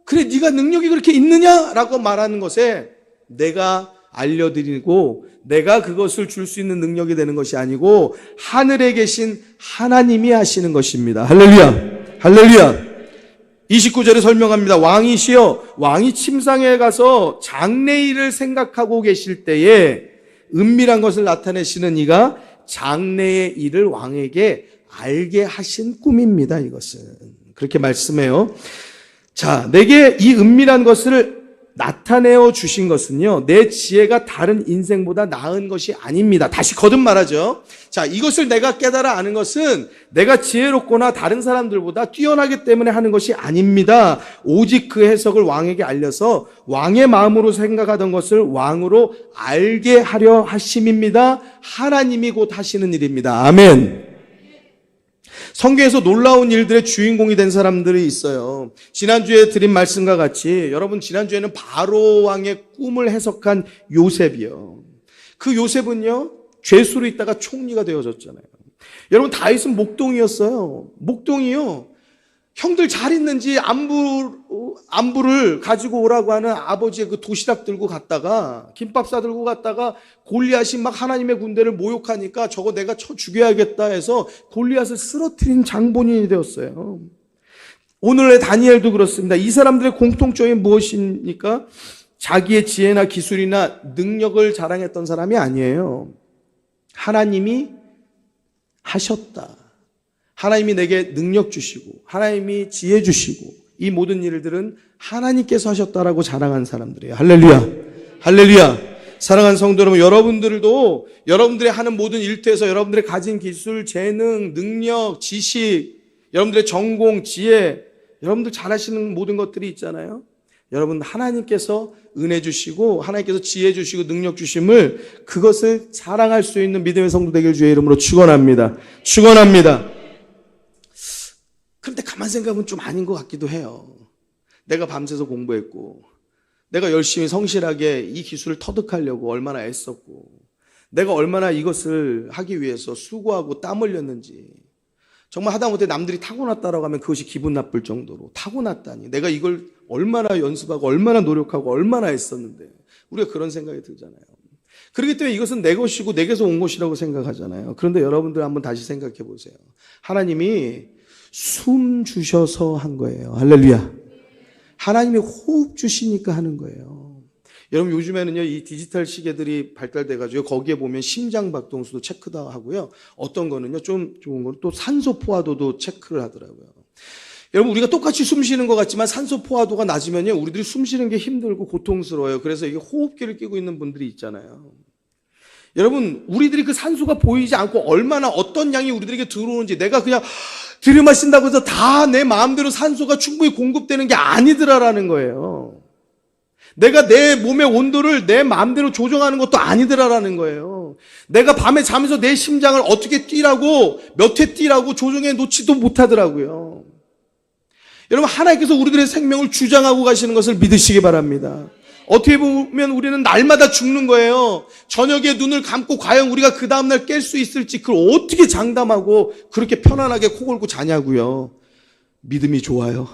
그래 네가 능력이 그렇게 있느냐라고 말하는 것에 내가 알려드리고 내가 그것을 줄 수 있는 능력이 되는 것이 아니고 하늘에 계신 하나님이 하시는 것입니다. 할렐루야. 할렐루야. 29절에 설명합니다. 왕이시여 왕이 침상에 가서 장래일을 생각하고 계실 때에 은밀한 것을 나타내시는 이가 장래의 일을 왕에게 알게 하신 꿈입니다. 이것은 그렇게 말씀해요. 자, 내게 이 은밀한 것을 나타내어 주신 것은요 내 지혜가 다른 인생보다 나은 것이 아닙니다. 다시 거듭 말하죠. 자, 이것을 내가 깨달아 아는 것은 내가 지혜롭거나 다른 사람들보다 뛰어나기 때문에 하는 것이 아닙니다. 오직 그 해석을 왕에게 알려서 왕의 마음으로 생각하던 것을 왕으로 알게 하려 하심입니다. 하나님이 곧 하시는 일입니다. 아멘. 성경에서 놀라운 일들의 주인공이 된 사람들이 있어요. 지난주에 드린 말씀과 같이 여러분 지난주에는 바로 왕의 꿈을 해석한 요셉이요. 그 요셉은요 죄수로 있다가 총리가 되어졌잖아요. 여러분 다윗은 목동이었어요. 목동이요. 형들 잘 있는지 안부를 가지고 오라고 하는 아버지의 그 도시락 들고 갔다가 김밥 싸들고 갔다가 골리앗이 막 하나님의 군대를 모욕하니까 저거 내가 쳐 죽여야겠다 해서 골리앗을 쓰러뜨린 장본인이 되었어요. 오늘의 다니엘도 그렇습니다. 이 사람들의 공통점이 무엇입니까? 자기의 지혜나 기술이나 능력을 자랑했던 사람이 아니에요. 하나님이 하셨다. 하나님이 내게 능력 주시고 하나님이 지혜 주시고 이 모든 일들은 하나님께서 하셨다라고 자랑한 사람들이에요. 할렐루야. 할렐루야. 사랑하는 성도 여러분, 여러분들도 여러분들이 하는 모든 일터에서 여러분들의 가진 기술, 재능, 능력, 지식, 여러분들의 전공, 지혜, 여러분들 잘하시는 모든 것들이 있잖아요. 여러분 하나님께서 은혜 주시고 하나님께서 지혜 주시고 능력 주심을 그것을 자랑할 수 있는 믿음의 성도 되길 주의 이름으로 축원합니다. 축원합니다. 가만 생각하면 좀 아닌 것 같기도 해요. 내가 밤새서 공부했고, 내가 열심히 성실하게 이 기술을 터득하려고 얼마나 애썼고, 내가 얼마나 이것을 하기 위해서 수고하고 땀 흘렸는지, 정말 하다못해 남들이 타고났다라고 하면 그것이 기분 나쁠 정도로 타고났다니, 내가 이걸 얼마나 연습하고 얼마나 노력하고 얼마나 애썼는데, 우리가 그런 생각이 들잖아요. 그렇기 때문에 이것은 내 것이고 내게서 온 것이라고 생각하잖아요. 그런데 여러분들 한번 다시 생각해 보세요. 하나님이 숨 주셔서 한 거예요. 할렐루야. 하나님이 호흡 주시니까 하는 거예요. 여러분, 요즘에는요, 이 디지털 시계들이 발달돼가지고 거기에 보면 심장 박동수도 체크도 하고요. 어떤 거는요, 좀 좋은 거는 또 산소 포화도도 체크를 하더라고요. 여러분, 우리가 똑같이 숨 쉬는 것 같지만 산소 포화도가 낮으면요, 우리들이 숨 쉬는 게 힘들고 고통스러워요. 그래서 이게 호흡기를 끼고 있는 분들이 있잖아요. 여러분, 우리들이 그 산소가 보이지 않고 얼마나 어떤 양이 우리들에게 들어오는지, 내가 그냥 들이마신다고 해서 다 내 마음대로 산소가 충분히 공급되는 게 아니더라라는 거예요. 내가 내 몸의 온도를 내 마음대로 조정하는 것도 아니더라라는 거예요. 내가 밤에 자면서 내 심장을 어떻게 뛰라고, 몇 회 뛰라고 조정해 놓지도 못하더라고요. 여러분, 하나님께서 우리들의 생명을 주장하고 가시는 것을 믿으시기 바랍니다. 어떻게 보면 우리는 날마다 죽는 거예요. 저녁에 눈을 감고 과연 우리가 그 다음날 깰 수 있을지, 그걸 어떻게 장담하고 그렇게 편안하게 코 골고 자냐고요. 믿음이 좋아요.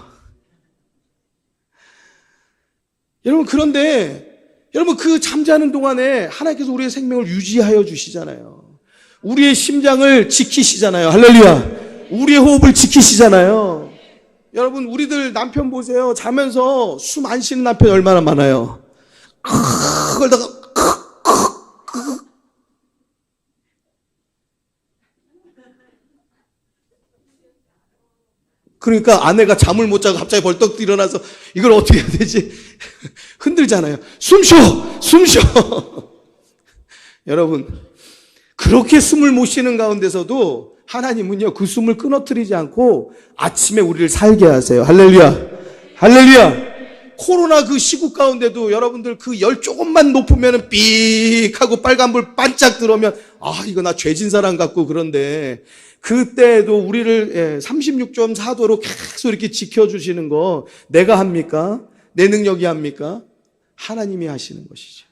여러분, 그런데 여러분, 그 잠자는 동안에 하나님께서 우리의 생명을 유지하여 주시잖아요. 우리의 심장을 지키시잖아요. 할렐루야. 우리의 호흡을 지키시잖아요. 여러분, 우리들 남편 보세요. 자면서 숨 안 쉬는 남편이 얼마나 많아요. 그러다가 그러니까 아내가 잠을 못 자고 갑자기 벌떡 일어나서 이걸 어떻게 해야 되지? 흔들잖아요. 숨 쉬어! 숨 쉬어! 여러분, 그렇게 숨을 못 쉬는 가운데서도 하나님은요, 그 숨을 끊어뜨리지 않고 아침에 우리를 살게 하세요. 할렐루야. 할렐루야. 코로나 그 시국 가운데도 여러분들 그 열 조금만 높으면 삑 하고 빨간불 반짝 들어오면, 아, 이거 나 죄진 사람 같고, 그런데 그때도 우리를 36.4도로 계속 이렇게 지켜주시는 거 내가 합니까? 내 능력이 합니까? 하나님이 하시는 것이죠.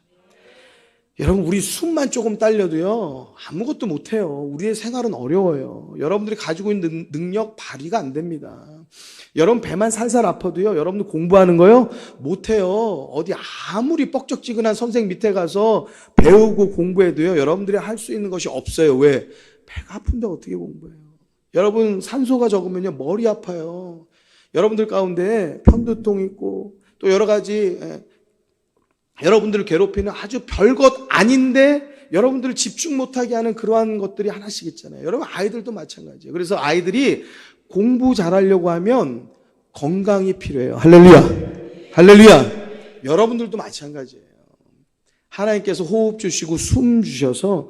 여러분, 우리 숨만 조금 딸려도요, 아무것도 못해요. 우리의 생활은 어려워요. 여러분들이 가지고 있는 능력 발휘가 안 됩니다. 여러분, 배만 살살 아파도요, 여러분들 공부하는 거요? 못해요. 어디 아무리 뻑적지근한 선생 밑에 가서 배우고 공부해도요, 여러분들이 할 수 있는 것이 없어요. 왜? 배가 아픈데 어떻게 공부해요? 여러분, 산소가 적으면요, 머리 아파요. 여러분들 가운데 편두통 있고, 또 여러 가지, 여러분들을 괴롭히는 아주 별것 아닌데 여러분들을 집중 못하게 하는 그러한 것들이 하나씩 있잖아요. 여러분, 아이들도 마찬가지예요. 그래서 아이들이 공부 잘하려고 하면 건강이 필요해요. 할렐루야. 할렐루야. 여러분들도 마찬가지예요. 하나님께서 호흡 주시고 숨 주셔서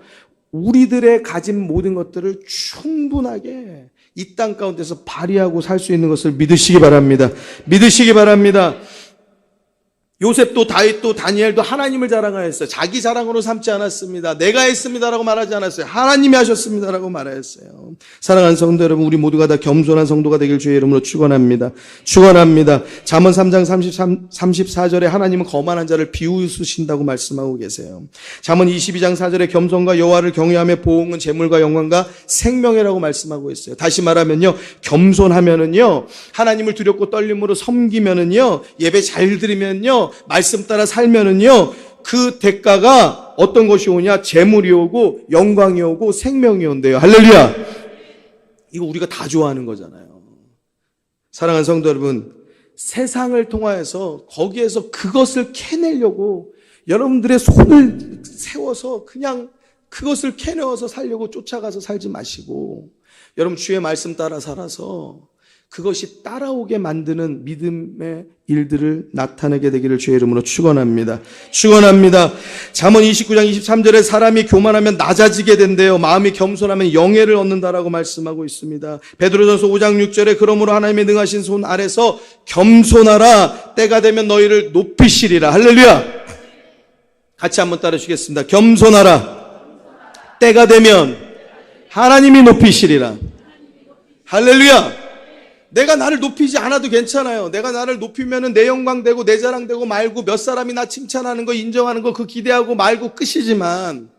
우리들의 가진 모든 것들을 충분하게 이 땅 가운데서 발휘하고 살 수 있는 것을 믿으시기 바랍니다. 믿으시기 바랍니다. 요셉도 다윗도 다니엘도 하나님을 자랑하였어요. 자기 자랑으로 삼지 않았습니다. 내가 했습니다라고 말하지 않았어요. 하나님이 하셨습니다라고 말하였어요. 사랑하는 성도 여러분, 우리 모두가 다 겸손한 성도가 되길 주의 이름으로 축원합니다. 축원합니다. 잠언 3장 34절에 하나님은 거만한 자를 비웃으신다고 말씀하고 계세요. 잠언 22장 4절에 겸손과 여호와를 경외하며 보응은 재물과 영광과 생명이라고 말씀하고 있어요. 다시 말하면요, 겸손하면은요, 하나님을 두렵고 떨림으로 섬기면은요, 예배 잘 드리면요, 말씀 따라 살면은요, 그 대가가 어떤 것이 오냐? 재물이 오고 영광이 오고 생명이 온대요. 할렐루야. 이거 우리가 다 좋아하는 거잖아요. 사랑하는 성도 여러분, 세상을 통하여서 거기에서 그것을 캐내려고 여러분들의 손을 세워서 그냥 그것을 캐내어서 살려고 쫓아가서 살지 마시고, 여러분, 주의 말씀 따라 살아서 그것이 따라오게 만드는 믿음의 일들을 나타내게 되기를 주의 이름으로 축원합니다. 축원합니다. 잠언 29장 23절에 사람이 교만하면 낮아지게 된대요. 마음이 겸손하면 영예를 얻는다라고 말씀하고 있습니다. 베드로전서 5장 6절에 그러므로 하나님의 능하신 손 아래서 겸손하라. 때가 되면 너희를 높이시리라. 할렐루야. 같이 한번 따라 주시겠습니다. 겸손하라. 때가 되면 하나님이 높이시리라. 할렐루야. 내가 나를 높이지 않아도 괜찮아요. 내가 나를 높이면은 내 영광 되고 내 자랑 되고 말고 몇 사람이 나 칭찬하는 거 인정하는 거 그 기대하고 말고 끝이지만,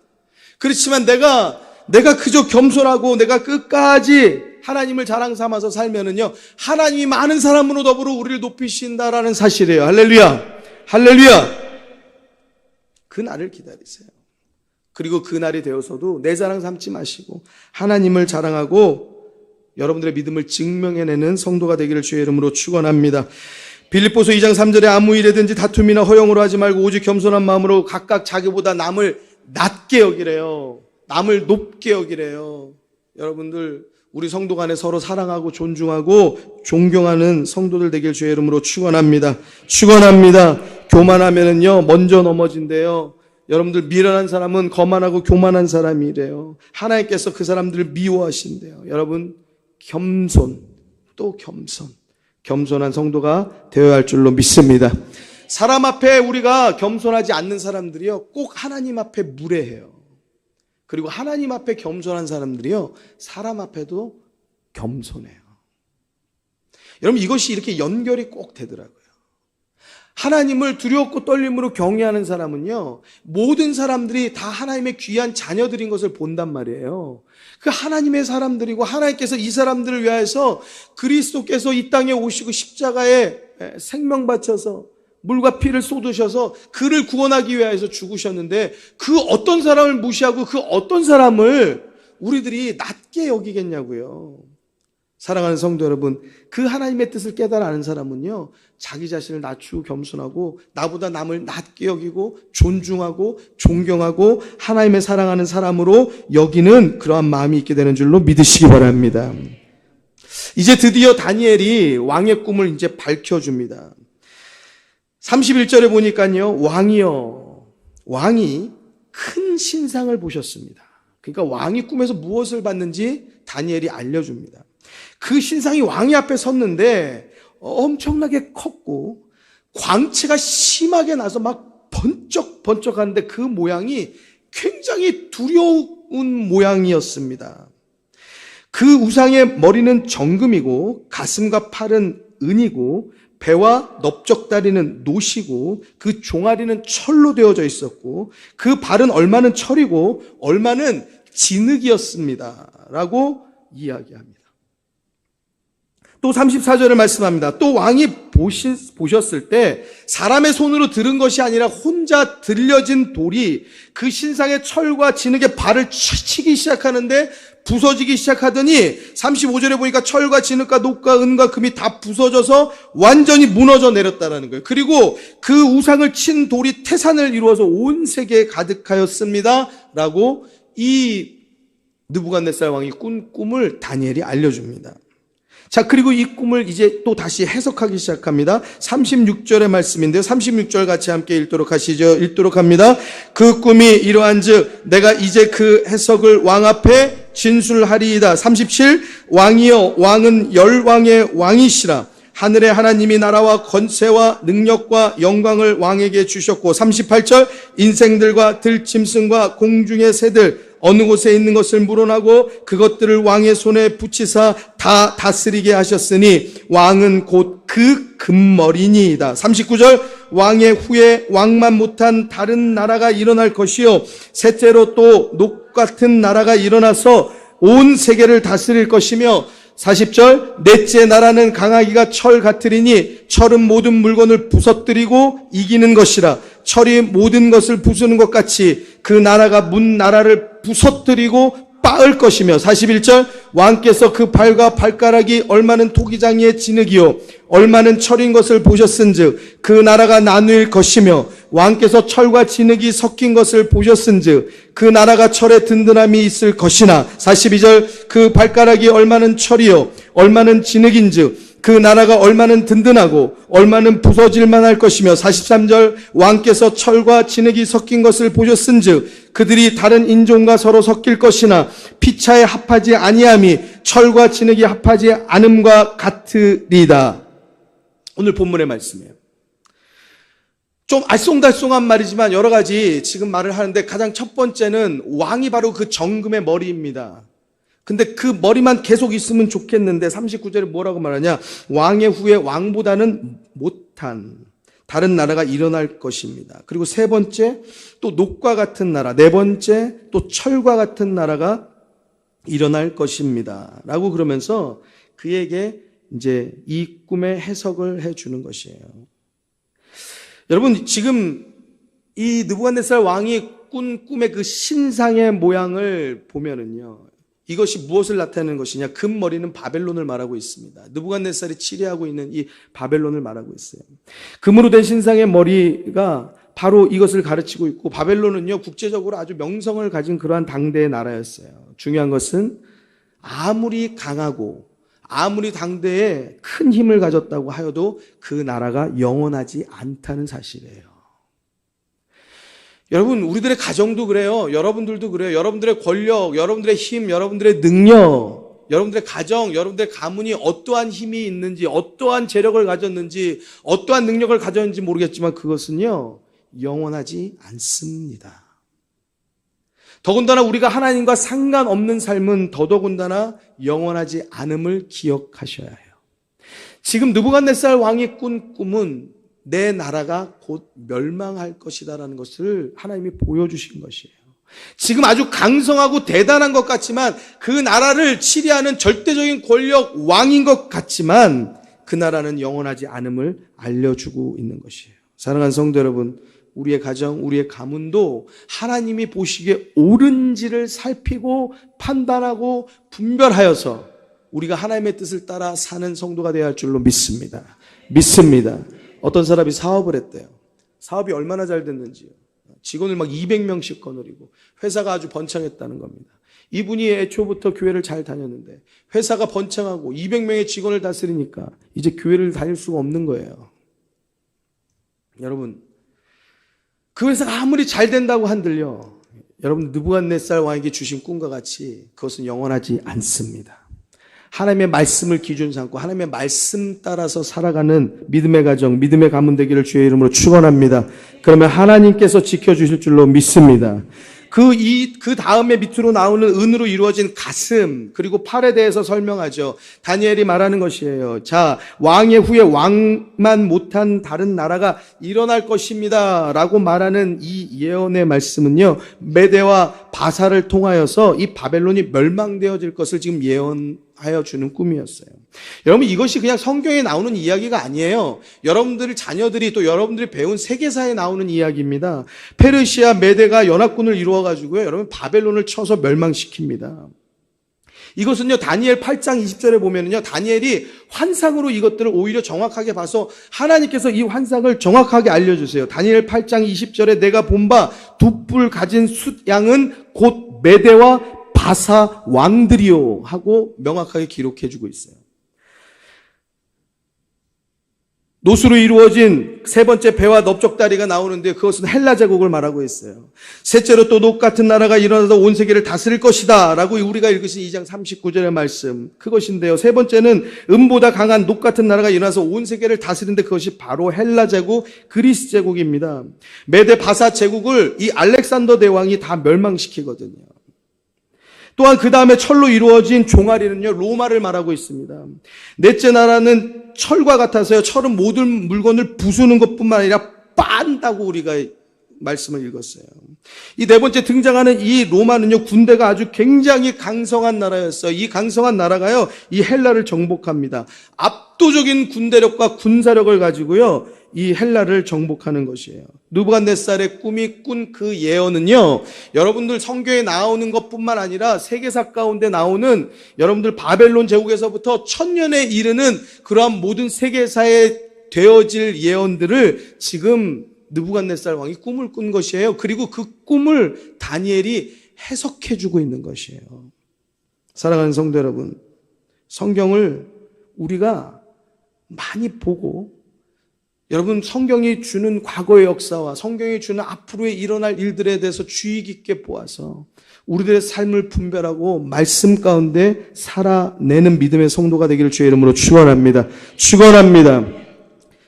그렇지만 내가 그저 겸손하고 내가 끝까지 하나님을 자랑 삼아서 살면은요, 하나님이 많은 사람으로 더불어 우리를 높이신다라는 사실이에요. 할렐루야. 할렐루야. 그 날을 기다리세요. 그리고 그 날이 되어서도 내 자랑 삼지 마시고 하나님을 자랑하고 여러분들의 믿음을 증명해내는 성도가 되기를 주의 이름으로 축원합니다. 빌립보서 2장 3절에 아무 일에든지 다툼이나 허영으로 하지 말고 오직 겸손한 마음으로 각각 자기보다 남을 낮게 여기래요. 남을 높게 여기래요. 여러분들, 우리 성도 간에 서로 사랑하고 존중하고 존경하는 성도들 되길 주의 이름으로 축원합니다. 축원합니다. 교만하면은요 먼저 넘어진대요. 여러분들, 미련한 사람은 거만하고 교만한 사람이래요. 하나님께서 그 사람들을 미워하신대요. 여러분, 겸손, 또 겸손한 성도가 되어야 할 줄로 믿습니다. 사람 앞에 우리가 겸손하지 않는 사람들이요 꼭 하나님 앞에 무례해요. 그리고 하나님 앞에 겸손한 사람들이요 사람 앞에도 겸손해요. 여러분, 이것이 이렇게 연결이 꼭 되더라고요. 하나님을 두렵고 떨림으로 경외하는 사람은요 모든 사람들이 다 하나님의 귀한 자녀들인 것을 본단 말이에요. 그 하나님의 사람들이고 하나님께서 이 사람들을 위하여서 그리스도께서 이 땅에 오시고 십자가에 생명 바쳐서 물과 피를 쏟으셔서 그를 구원하기 위하여서 죽으셨는데, 그 어떤 사람을 무시하고 그 어떤 사람을 우리들이 낮게 여기겠냐고요. 사랑하는 성도 여러분, 그 하나님의 뜻을 깨달아 아는 사람은요 자기 자신을 낮추고 겸손하고 나보다 남을 낮게 여기고 존중하고 존경하고 하나님의 사랑하는 사람으로 여기는 그러한 마음이 있게 되는 줄로 믿으시기 바랍니다. 이제 드디어 다니엘이 왕의 꿈을 이제 밝혀줍니다. 31절에 보니까요, 왕이 큰 신상을 보셨습니다. 그러니까 왕이 꿈에서 무엇을 봤는지 다니엘이 알려줍니다. 그 신상이 왕의 앞에 섰는데 엄청나게 컸고 광채가 심하게 나서 막 번쩍번쩍하는데 그 모양이 굉장히 두려운 모양이었습니다. 그 우상의 머리는 정금이고 가슴과 팔은 은이고 배와 넓적다리는 노시고 그 종아리는 철로 되어져 있었고 그 발은 얼마는 철이고 얼마는 진흙이었습니다 라고 이야기합니다. 또 34절을 말씀합니다. 또 왕이 보셨을 때 사람의 손으로 들은 것이 아니라 혼자 들려진 돌이 그 신상의 철과 진흙의 발을 치기 시작하는데 부서지기 시작하더니 35절에 보니까 철과 진흙과 녹과 은과 금이 다 부서져서 완전히 무너져 내렸다라는 거예요. 그리고 그 우상을 친 돌이 태산을 이루어서 온 세계에 가득하였습니다 라고 이 느부갓네살 왕이 꾼 꿈을 다니엘이 알려줍니다. 자, 그리고 이 꿈을 이제 또 다시 해석하기 시작합니다. 36절의 말씀인데요. 36절 같이 함께 읽도록 하시죠. 읽도록 합니다. 그 꿈이 이러한즉 내가 이제 그 해석을 왕 앞에 진술하리이다. 37 왕이여 왕은 열왕의 왕이시라. 하늘의 하나님이 나라와 권세와 능력과 영광을 왕에게 주셨고 38절 인생들과 들짐승과 공중의 새들 어느 곳에 있는 것을 물어나고 그것들을 왕의 손에 붙이사 다 다스리게 하셨으니 왕은 곧 그 금머리니이다. 39절 왕의 후에 왕만 못한 다른 나라가 일어날 것이요 셋째로 또 녹 같은 나라가 일어나서 온 세계를 다스릴 것이며 40절 넷째 나라는 강하기가 철 같으리니 철은 모든 물건을 부서뜨리고 이기는 것이라. 철이 모든 것을 부수는 것 같이 그 나라가 문 나라를 부서뜨리고 빻을 것이며 41절 왕께서 그 발과 발가락이 얼마는 토기장이의 진흙이요 얼마는 철인 것을 보셨은즉 그 나라가 나누일 것이며 왕께서 철과 진흙이 섞인 것을 보셨은즉 그 나라가 철의 든든함이 있을 것이나 42절 그 발가락이 얼마는 철이요 얼마는 진흙인즉 그 나라가 얼마는 든든하고 얼마는 부서질 만할 것이며 43절 왕께서 철과 진흙이 섞인 것을 보셨은즉 그들이 다른 인종과 서로 섞일 것이나 피차에 합하지 아니함이 철과 진흙이 합하지 않음과 같으리다. 오늘 본문의 말씀이에요. 좀 알쏭달쏭한 말이지만 여러 가지 지금 말을 하는데 가장 첫 번째는 왕이 바로 그 정금의 머리입니다. 근데 그 머리만 계속 있으면 좋겠는데 39절에 뭐라고 말하냐? 왕의 후에 왕보다는 못한 다른 나라가 일어날 것입니다. 그리고 세 번째 또 녹과 같은 나라, 네 번째 또 철과 같은 나라가 일어날 것입니다. 라고 그러면서 그에게 이제 이 꿈의 해석을 해주는 것이에요. 여러분, 지금 이 느부갓네살 왕이 꾼 꿈의 그 신상의 모양을 보면은요, 이것이 무엇을 나타내는 것이냐? 금머리는 바벨론을 말하고 있습니다. 느부갓네살이 치리하고 있는 이 바벨론을 말하고 있어요. 금으로 된 신상의 머리가 바로 이것을 가르치고 있고, 바벨론은요 국제적으로 아주 명성을 가진 그러한 당대의 나라였어요. 중요한 것은 아무리 강하고 아무리 당대에 큰 힘을 가졌다고 하여도 그 나라가 영원하지 않다는 사실이에요. 여러분, 우리들의 가정도 그래요. 여러분들도 그래요. 여러분들의 권력, 여러분들의 힘, 여러분들의 능력, 여러분들의 가정, 여러분들의 가문이 어떠한 힘이 있는지, 어떠한 재력을 가졌는지, 어떠한 능력을 가졌는지 모르겠지만 그것은요 영원하지 않습니다. 더군다나 우리가 하나님과 상관없는 삶은 더더군다나 영원하지 않음을 기억하셔야 해요. 지금 느부갓네살 왕이 꾼 꿈은 내 나라가 곧 멸망할 것이다라는 것을 하나님이 보여주신 것이에요. 지금 아주 강성하고 대단한 것 같지만, 그 나라를 치리하는 절대적인 권력 왕인 것 같지만 그 나라는 영원하지 않음을 알려주고 있는 것이에요. 사랑하는 성도 여러분, 우리의 가정, 우리의 가문도 하나님이 보시기에 옳은지를 살피고 판단하고 분별하여서 우리가 하나님의 뜻을 따라 사는 성도가 되어야 할 줄로 믿습니다. 어떤 사람이 사업을 했대요. 사업이 얼마나 잘 됐는지요. 직원을 막 200명씩 거느리고 회사가 아주 번창했다는 겁니다. 이분이 애초부터 교회를 잘 다녔는데 회사가 번창하고 200명의 직원을 다스리니까 이제 교회를 다닐 수가 없는 거예요. 여러분, 그 회사가 아무리 잘 된다고 한들요, 여러분, 느부갓네살 왕에게 주신 꿈과 같이 그것은 영원하지 않습니다. 하나님의 말씀을 기준 삼고 하나님의 말씀 따라서 살아가는 믿음의 가정, 믿음의 가문 되기를 주의 이름으로 축원합니다. 그러면 하나님께서 지켜주실 줄로 믿습니다. 그 다음에 밑으로 나오는 은으로 이루어진 가슴, 그리고 팔에 대해서 설명하죠. 다니엘이 말하는 것이에요. 자, 왕의 후에 왕만 못한 다른 나라가 일어날 것입니다 라고 말하는 이 예언의 말씀은요, 메대와 바사를 통하여서 이 바벨론이 멸망되어질 것을 지금 예언하여 주는 꿈이었어요. 여러분, 이것이 그냥 성경에 나오는 이야기가 아니에요. 여러분들 자녀들이 또 여러분들이 배운 세계사에 나오는 이야기입니다. 페르시아 메대가 연합군을 이루어가지고요, 여러분, 바벨론을 쳐서 멸망시킵니다. 이것은요, 다니엘 8장 20절에 보면은요, 다니엘이 환상으로 이것들을 오히려 정확하게 봐서 하나님께서 이 환상을 정확하게 알려주세요. 다니엘 8장 20절에 내가 본 바 두 뿔 가진 숫양은 곧 메대와 바사 왕들이요 하고 명확하게 기록해주고 있어요. 노수로 이루어진 세 번째 배와 넓적다리가 나오는데 그것은 헬라 제국을 말하고 있어요. 셋째로 또 녹 같은 나라가 일어나서 온 세계를 다스릴 것이다 라고 우리가 읽으신 2장 39절의 말씀, 그것인데요. 세 번째는 은보다 강한 녹 같은 나라가 일어나서 온 세계를 다스리는데 그것이 바로 헬라 제국, 그리스 제국입니다. 메데 바사 제국을 이 알렉산더 대왕이 다 멸망시키거든요. 또한 그 다음에 철로 이루어진 종아리는요, 로마를 말하고 있습니다. 넷째 나라는 철과 같아서요, 철은 모든 물건을 부수는 것뿐만 아니라 빤다고 우리가 말씀을 읽었어요. 이 네 번째 등장하는 이 로마는요, 군대가 아주 굉장히 강성한 나라였어요. 이 강성한 나라가요, 이 헬라를 정복합니다. 압도적인 군대력과 군사력을 가지고요, 이 헬라를 정복하는 것이에요. 느부갓네살의 꿈이 꾼 그 예언은요, 여러분들 성경에 나오는 것뿐만 아니라 세계사 가운데 나오는 여러분들 바벨론 제국에서부터 천년에 이르는 그러한 모든 세계사에 되어질 예언들을 지금 느부갓네살 왕이 꿈을 꾼 것이에요. 그리고 그 꿈을 다니엘이 해석해주고 있는 것이에요. 사랑하는 성도 여러분, 성경을 우리가 많이 보고, 여러분, 성경이 주는 과거의 역사와 성경이 주는 앞으로에 일어날 일들에 대해서 주의 깊게 보아서 우리들의 삶을 분별하고 말씀 가운데 살아내는 믿음의 성도가 되기를 주의 이름으로 축원합니다.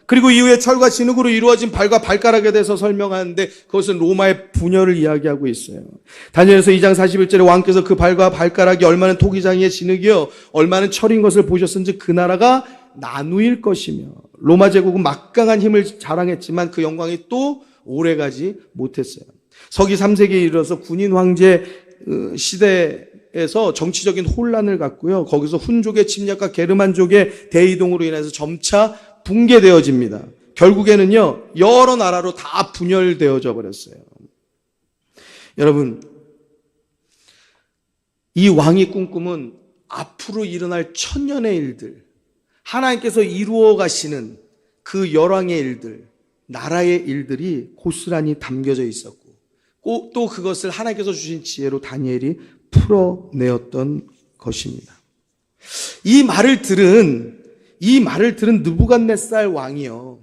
그리고 이후에 철과 진흙으로 이루어진 발과 발가락에 대해서 설명하는데 그것은 로마의 분열을 이야기하고 있어요. 다니엘서 2장 41절에 왕께서 그 발과 발가락이 얼마는 토기장이의 진흙이요 얼마는 철인 것을 보셨은지 그 나라가 나누일 것이며 로마 제국은 막강한 힘을 자랑했지만 그 영광이 또 오래가지 못했어요. 서기 3세기에 이르러서 군인 황제 시대에서 정치적인 혼란을 갖고요. 거기서 훈족의 침략과 게르만족의 대이동으로 인해서 점차 붕괴되어집니다. 결국에는요, 여러 나라로 다 분열되어져 버렸어요. 여러분, 이 왕이 꿈꾸면 앞으로 일어날 천년의 일들, 하나님께서 이루어 가시는 그 열왕의 일들, 나라의 일들이 고스란히 담겨져 있었고, 또 그것을 하나님께서 주신 지혜로 다니엘이 풀어내었던 것입니다. 이 말을 들은 느부갓네살 왕이요.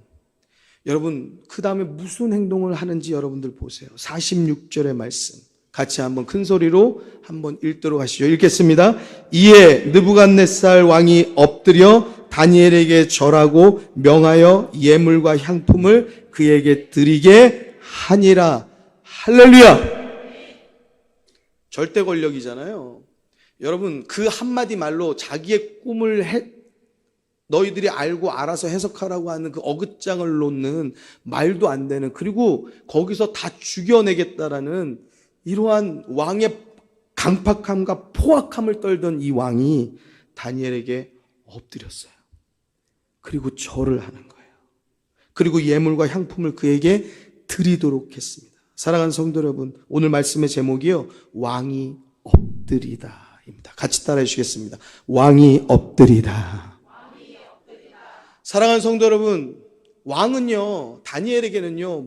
여러분, 그 다음에 무슨 행동을 하는지 여러분들 보세요. 46절의 말씀. 같이 한번 큰 소리로 한번 읽도록 하시죠. 읽겠습니다. 이에 느부갓네살 왕이 엎드려 다니엘에게 절하고 명하여 예물과 향품을 그에게 드리게 하니라. 할렐루야! 절대 권력이잖아요. 여러분, 그 한마디 말로 자기의 꿈을 너희들이 알고 알아서 해석하라고 하는 그 어긋장을 놓는 말도 안 되는, 그리고 거기서 다 죽여내겠다라는 이러한 왕의 강팍함과 포악함을 떨던 이 왕이 다니엘에게 엎드렸어요. 그리고 절을 하는 거예요. 그리고 예물과 향품을 그에게 드리도록 했습니다. 사랑하는 성도 여러분, 오늘 말씀의 제목이요, 왕이 엎드리다입니다. 같이 따라해 주시겠습니다. 왕이 엎드리다. 사랑하는 성도 여러분, 왕은요, 다니엘에게는요,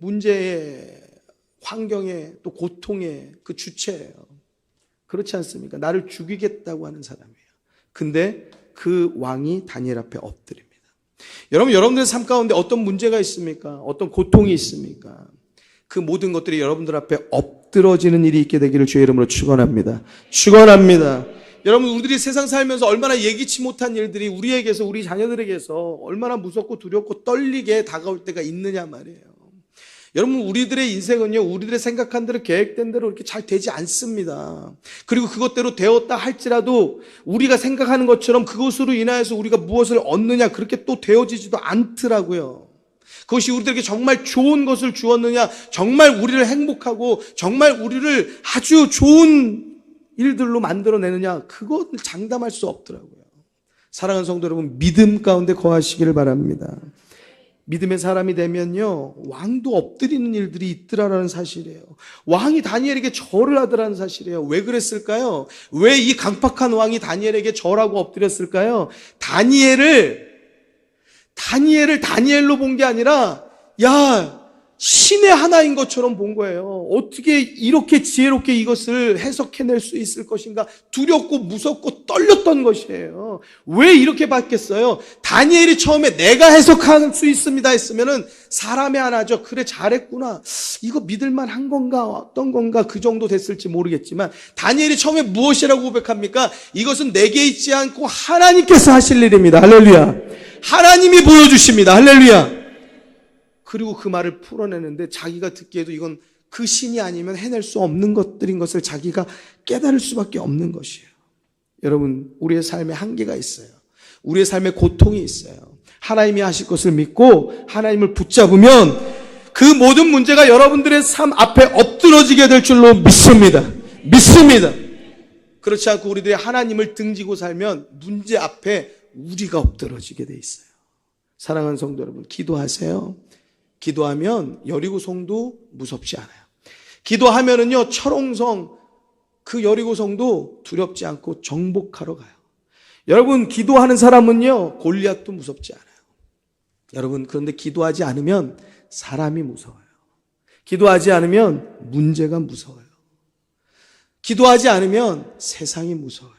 문제의 환경의 또 고통의 그 주체예요. 그렇지 않습니까? 나를 죽이겠다고 하는 사람이에요. 근데 그 왕이 다니엘 앞에 엎드립니다. 여러분들의 삶 가운데 어떤 문제가 있습니까? 어떤 고통이 있습니까? 그 모든 것들이 여러분들 앞에 엎드러지는 일이 있게 되기를 주의 이름으로 축원합니다. 축원합니다. 여러분, 우리들이 세상 살면서 얼마나 예기치 못한 일들이 우리에게서, 우리 자녀들에게서 얼마나 무섭고 두렵고 떨리게 다가올 때가 있느냐 말이에요. 여러분, 우리들의 인생은요, 우리들의 생각한 대로, 계획된 대로 이렇게 잘 되지 않습니다. 그리고 그것대로 되었다 할지라도 우리가 생각하는 것처럼 그것으로 인하여서 우리가 무엇을 얻느냐, 그렇게 또 되어지지도 않더라고요. 그것이 우리들에게 정말 좋은 것을 주었느냐, 정말 우리를 행복하고 정말 우리를 아주 좋은 일들로 만들어내느냐, 그것을 장담할 수 없더라고요. 사랑하는 성도 여러분, 믿음 가운데 거하시기를 바랍니다. 믿음의 사람이 되면요, 왕도 엎드리는 일들이 있더라라는 사실이에요. 왕이 다니엘에게 절을 하더라는 사실이에요. 왜 그랬을까요? 왜 이 강팍한 왕이 다니엘에게 절하고 엎드렸을까요? 다니엘을 다니엘로 본 게 아니라, 야, 신의 하나인 것처럼 본 거예요. 어떻게 이렇게 지혜롭게 이것을 해석해낼 수 있을 것인가, 두렵고 무섭고 떨렸던 것이에요. 왜 이렇게 봤겠어요? 다니엘이 처음에 내가 해석할 수 있습니다 했으면은 사람이 하나죠. 그래, 잘했구나, 이거 믿을만 한 건가, 어떤 건가, 그 정도 됐을지 모르겠지만, 다니엘이 처음에 무엇이라고 고백합니까? 이것은 내게 있지 않고 하나님께서 하실 일입니다. 할렐루야. 하나님이 보여주십니다. 할렐루야. 그리고 그 말을 풀어내는데 자기가 듣기에도 이건 그 신이 아니면 해낼 수 없는 것들인 것을 자기가 깨달을 수밖에 없는 것이에요. 여러분, 우리의 삶에 한계가 있어요. 우리의 삶에 고통이 있어요. 하나님이 하실 것을 믿고 하나님을 붙잡으면 그 모든 문제가 여러분들의 삶 앞에 엎드러지게 될 줄로 믿습니다. 믿습니다. 그렇지 않고 우리들이 하나님을 등지고 살면 문제 앞에 우리가 엎드러지게 돼 있어요. 사랑하는 성도 여러분, 기도하세요. 기도하면 여리고성도 무섭지 않아요. 기도하면은요, 철옹성, 그 여리고성도 두렵지 않고 정복하러 가요. 여러분, 기도하는 사람은요, 골리앗도 무섭지 않아요. 여러분, 그런데 기도하지 않으면 사람이 무서워요. 기도하지 않으면 문제가 무서워요. 기도하지 않으면 세상이 무서워요.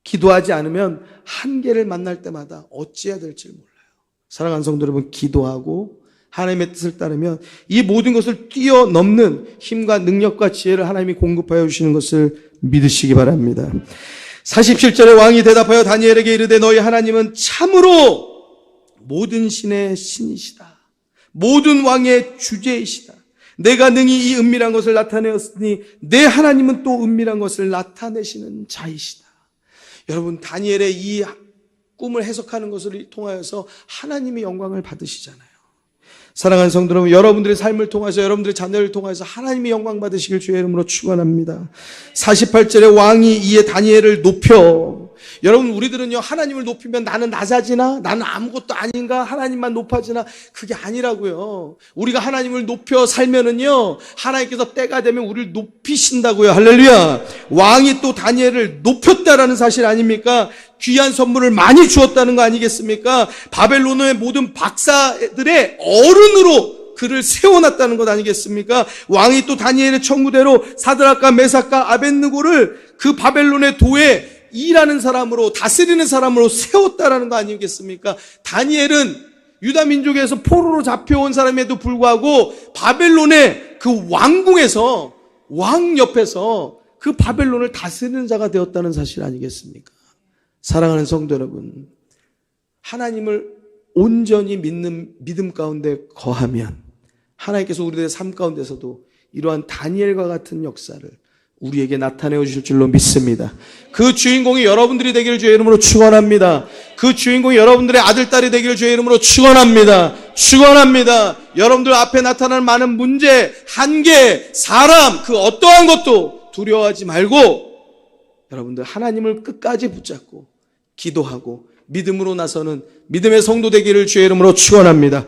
기도하지 않으면 한계를 만날 때마다 어찌해야 될지 몰라요. 사랑하는 성도 여러분, 기도하고 하나님의 뜻을 따르면 이 모든 것을 뛰어넘는 힘과 능력과 지혜를 하나님이 공급하여 주시는 것을 믿으시기 바랍니다. 47절에 왕이 대답하여 다니엘에게 이르되 너희 하나님은 참으로 모든 신의 신이시다. 모든 왕의 주제이시다. 내가 능히 이 은밀한 것을 나타내었으니 내 하나님은 또 은밀한 것을 나타내시는 자이시다. 여러분, 다니엘의 이 꿈을 해석하는 것을 통하여서 하나님의 영광을 받으시잖아요. 사랑하는 성도 여러분, 여러분들의 삶을 통해서, 여러분들의 자녀를 통해서 하나님의 영광 받으시길 주의 이름으로 축원합니다. 48절에 왕이 이에 다니엘을 높여, 여러분, 우리들은요, 하나님을 높이면 나는 낮아지나? 나는 아무것도 아닌가? 하나님만 높아지나? 그게 아니라고요. 우리가 하나님을 높여 살면은요, 하나님께서 때가 되면 우리를 높이신다고요. 할렐루야. 왕이 또 다니엘을 높였다라는 사실 아닙니까? 귀한 선물을 많이 주었다는 거 아니겠습니까? 바벨론의 모든 박사들의 어른으로 그를 세워놨다는 것 아니겠습니까? 왕이 또 다니엘의 청구대로 사드락과 메삭과 아벳느고를 그 바벨론의 도에 일하는 사람으로, 다스리는 사람으로 세웠다라는 거 아니겠습니까? 다니엘은 유다 민족에서 포로로 잡혀온 사람에도 불구하고 바벨론의 그 왕궁에서, 왕 옆에서 그 바벨론을 다스리는 자가 되었다는 사실 아니겠습니까? 사랑하는 성도 여러분, 하나님을 온전히 믿는 믿음 가운데 거하면 하나님께서 우리들의 삶 가운데서도 이러한 다니엘과 같은 역사를 우리에게 나타내어 주실 줄로 믿습니다. 그 주인공이 여러분들이 되기를 주의 이름으로 축원합니다. 그 주인공이 여러분들의 아들, 딸이 되기를 주의 이름으로 축원합니다. 축원합니다. 여러분들 앞에 나타나는 많은 문제, 한계, 사람, 그 어떠한 것도 두려워하지 말고 여러분들 하나님을 끝까지 붙잡고 기도하고 믿음으로 나서는 믿음의 성도 되기를 주의 이름으로 축원합니다.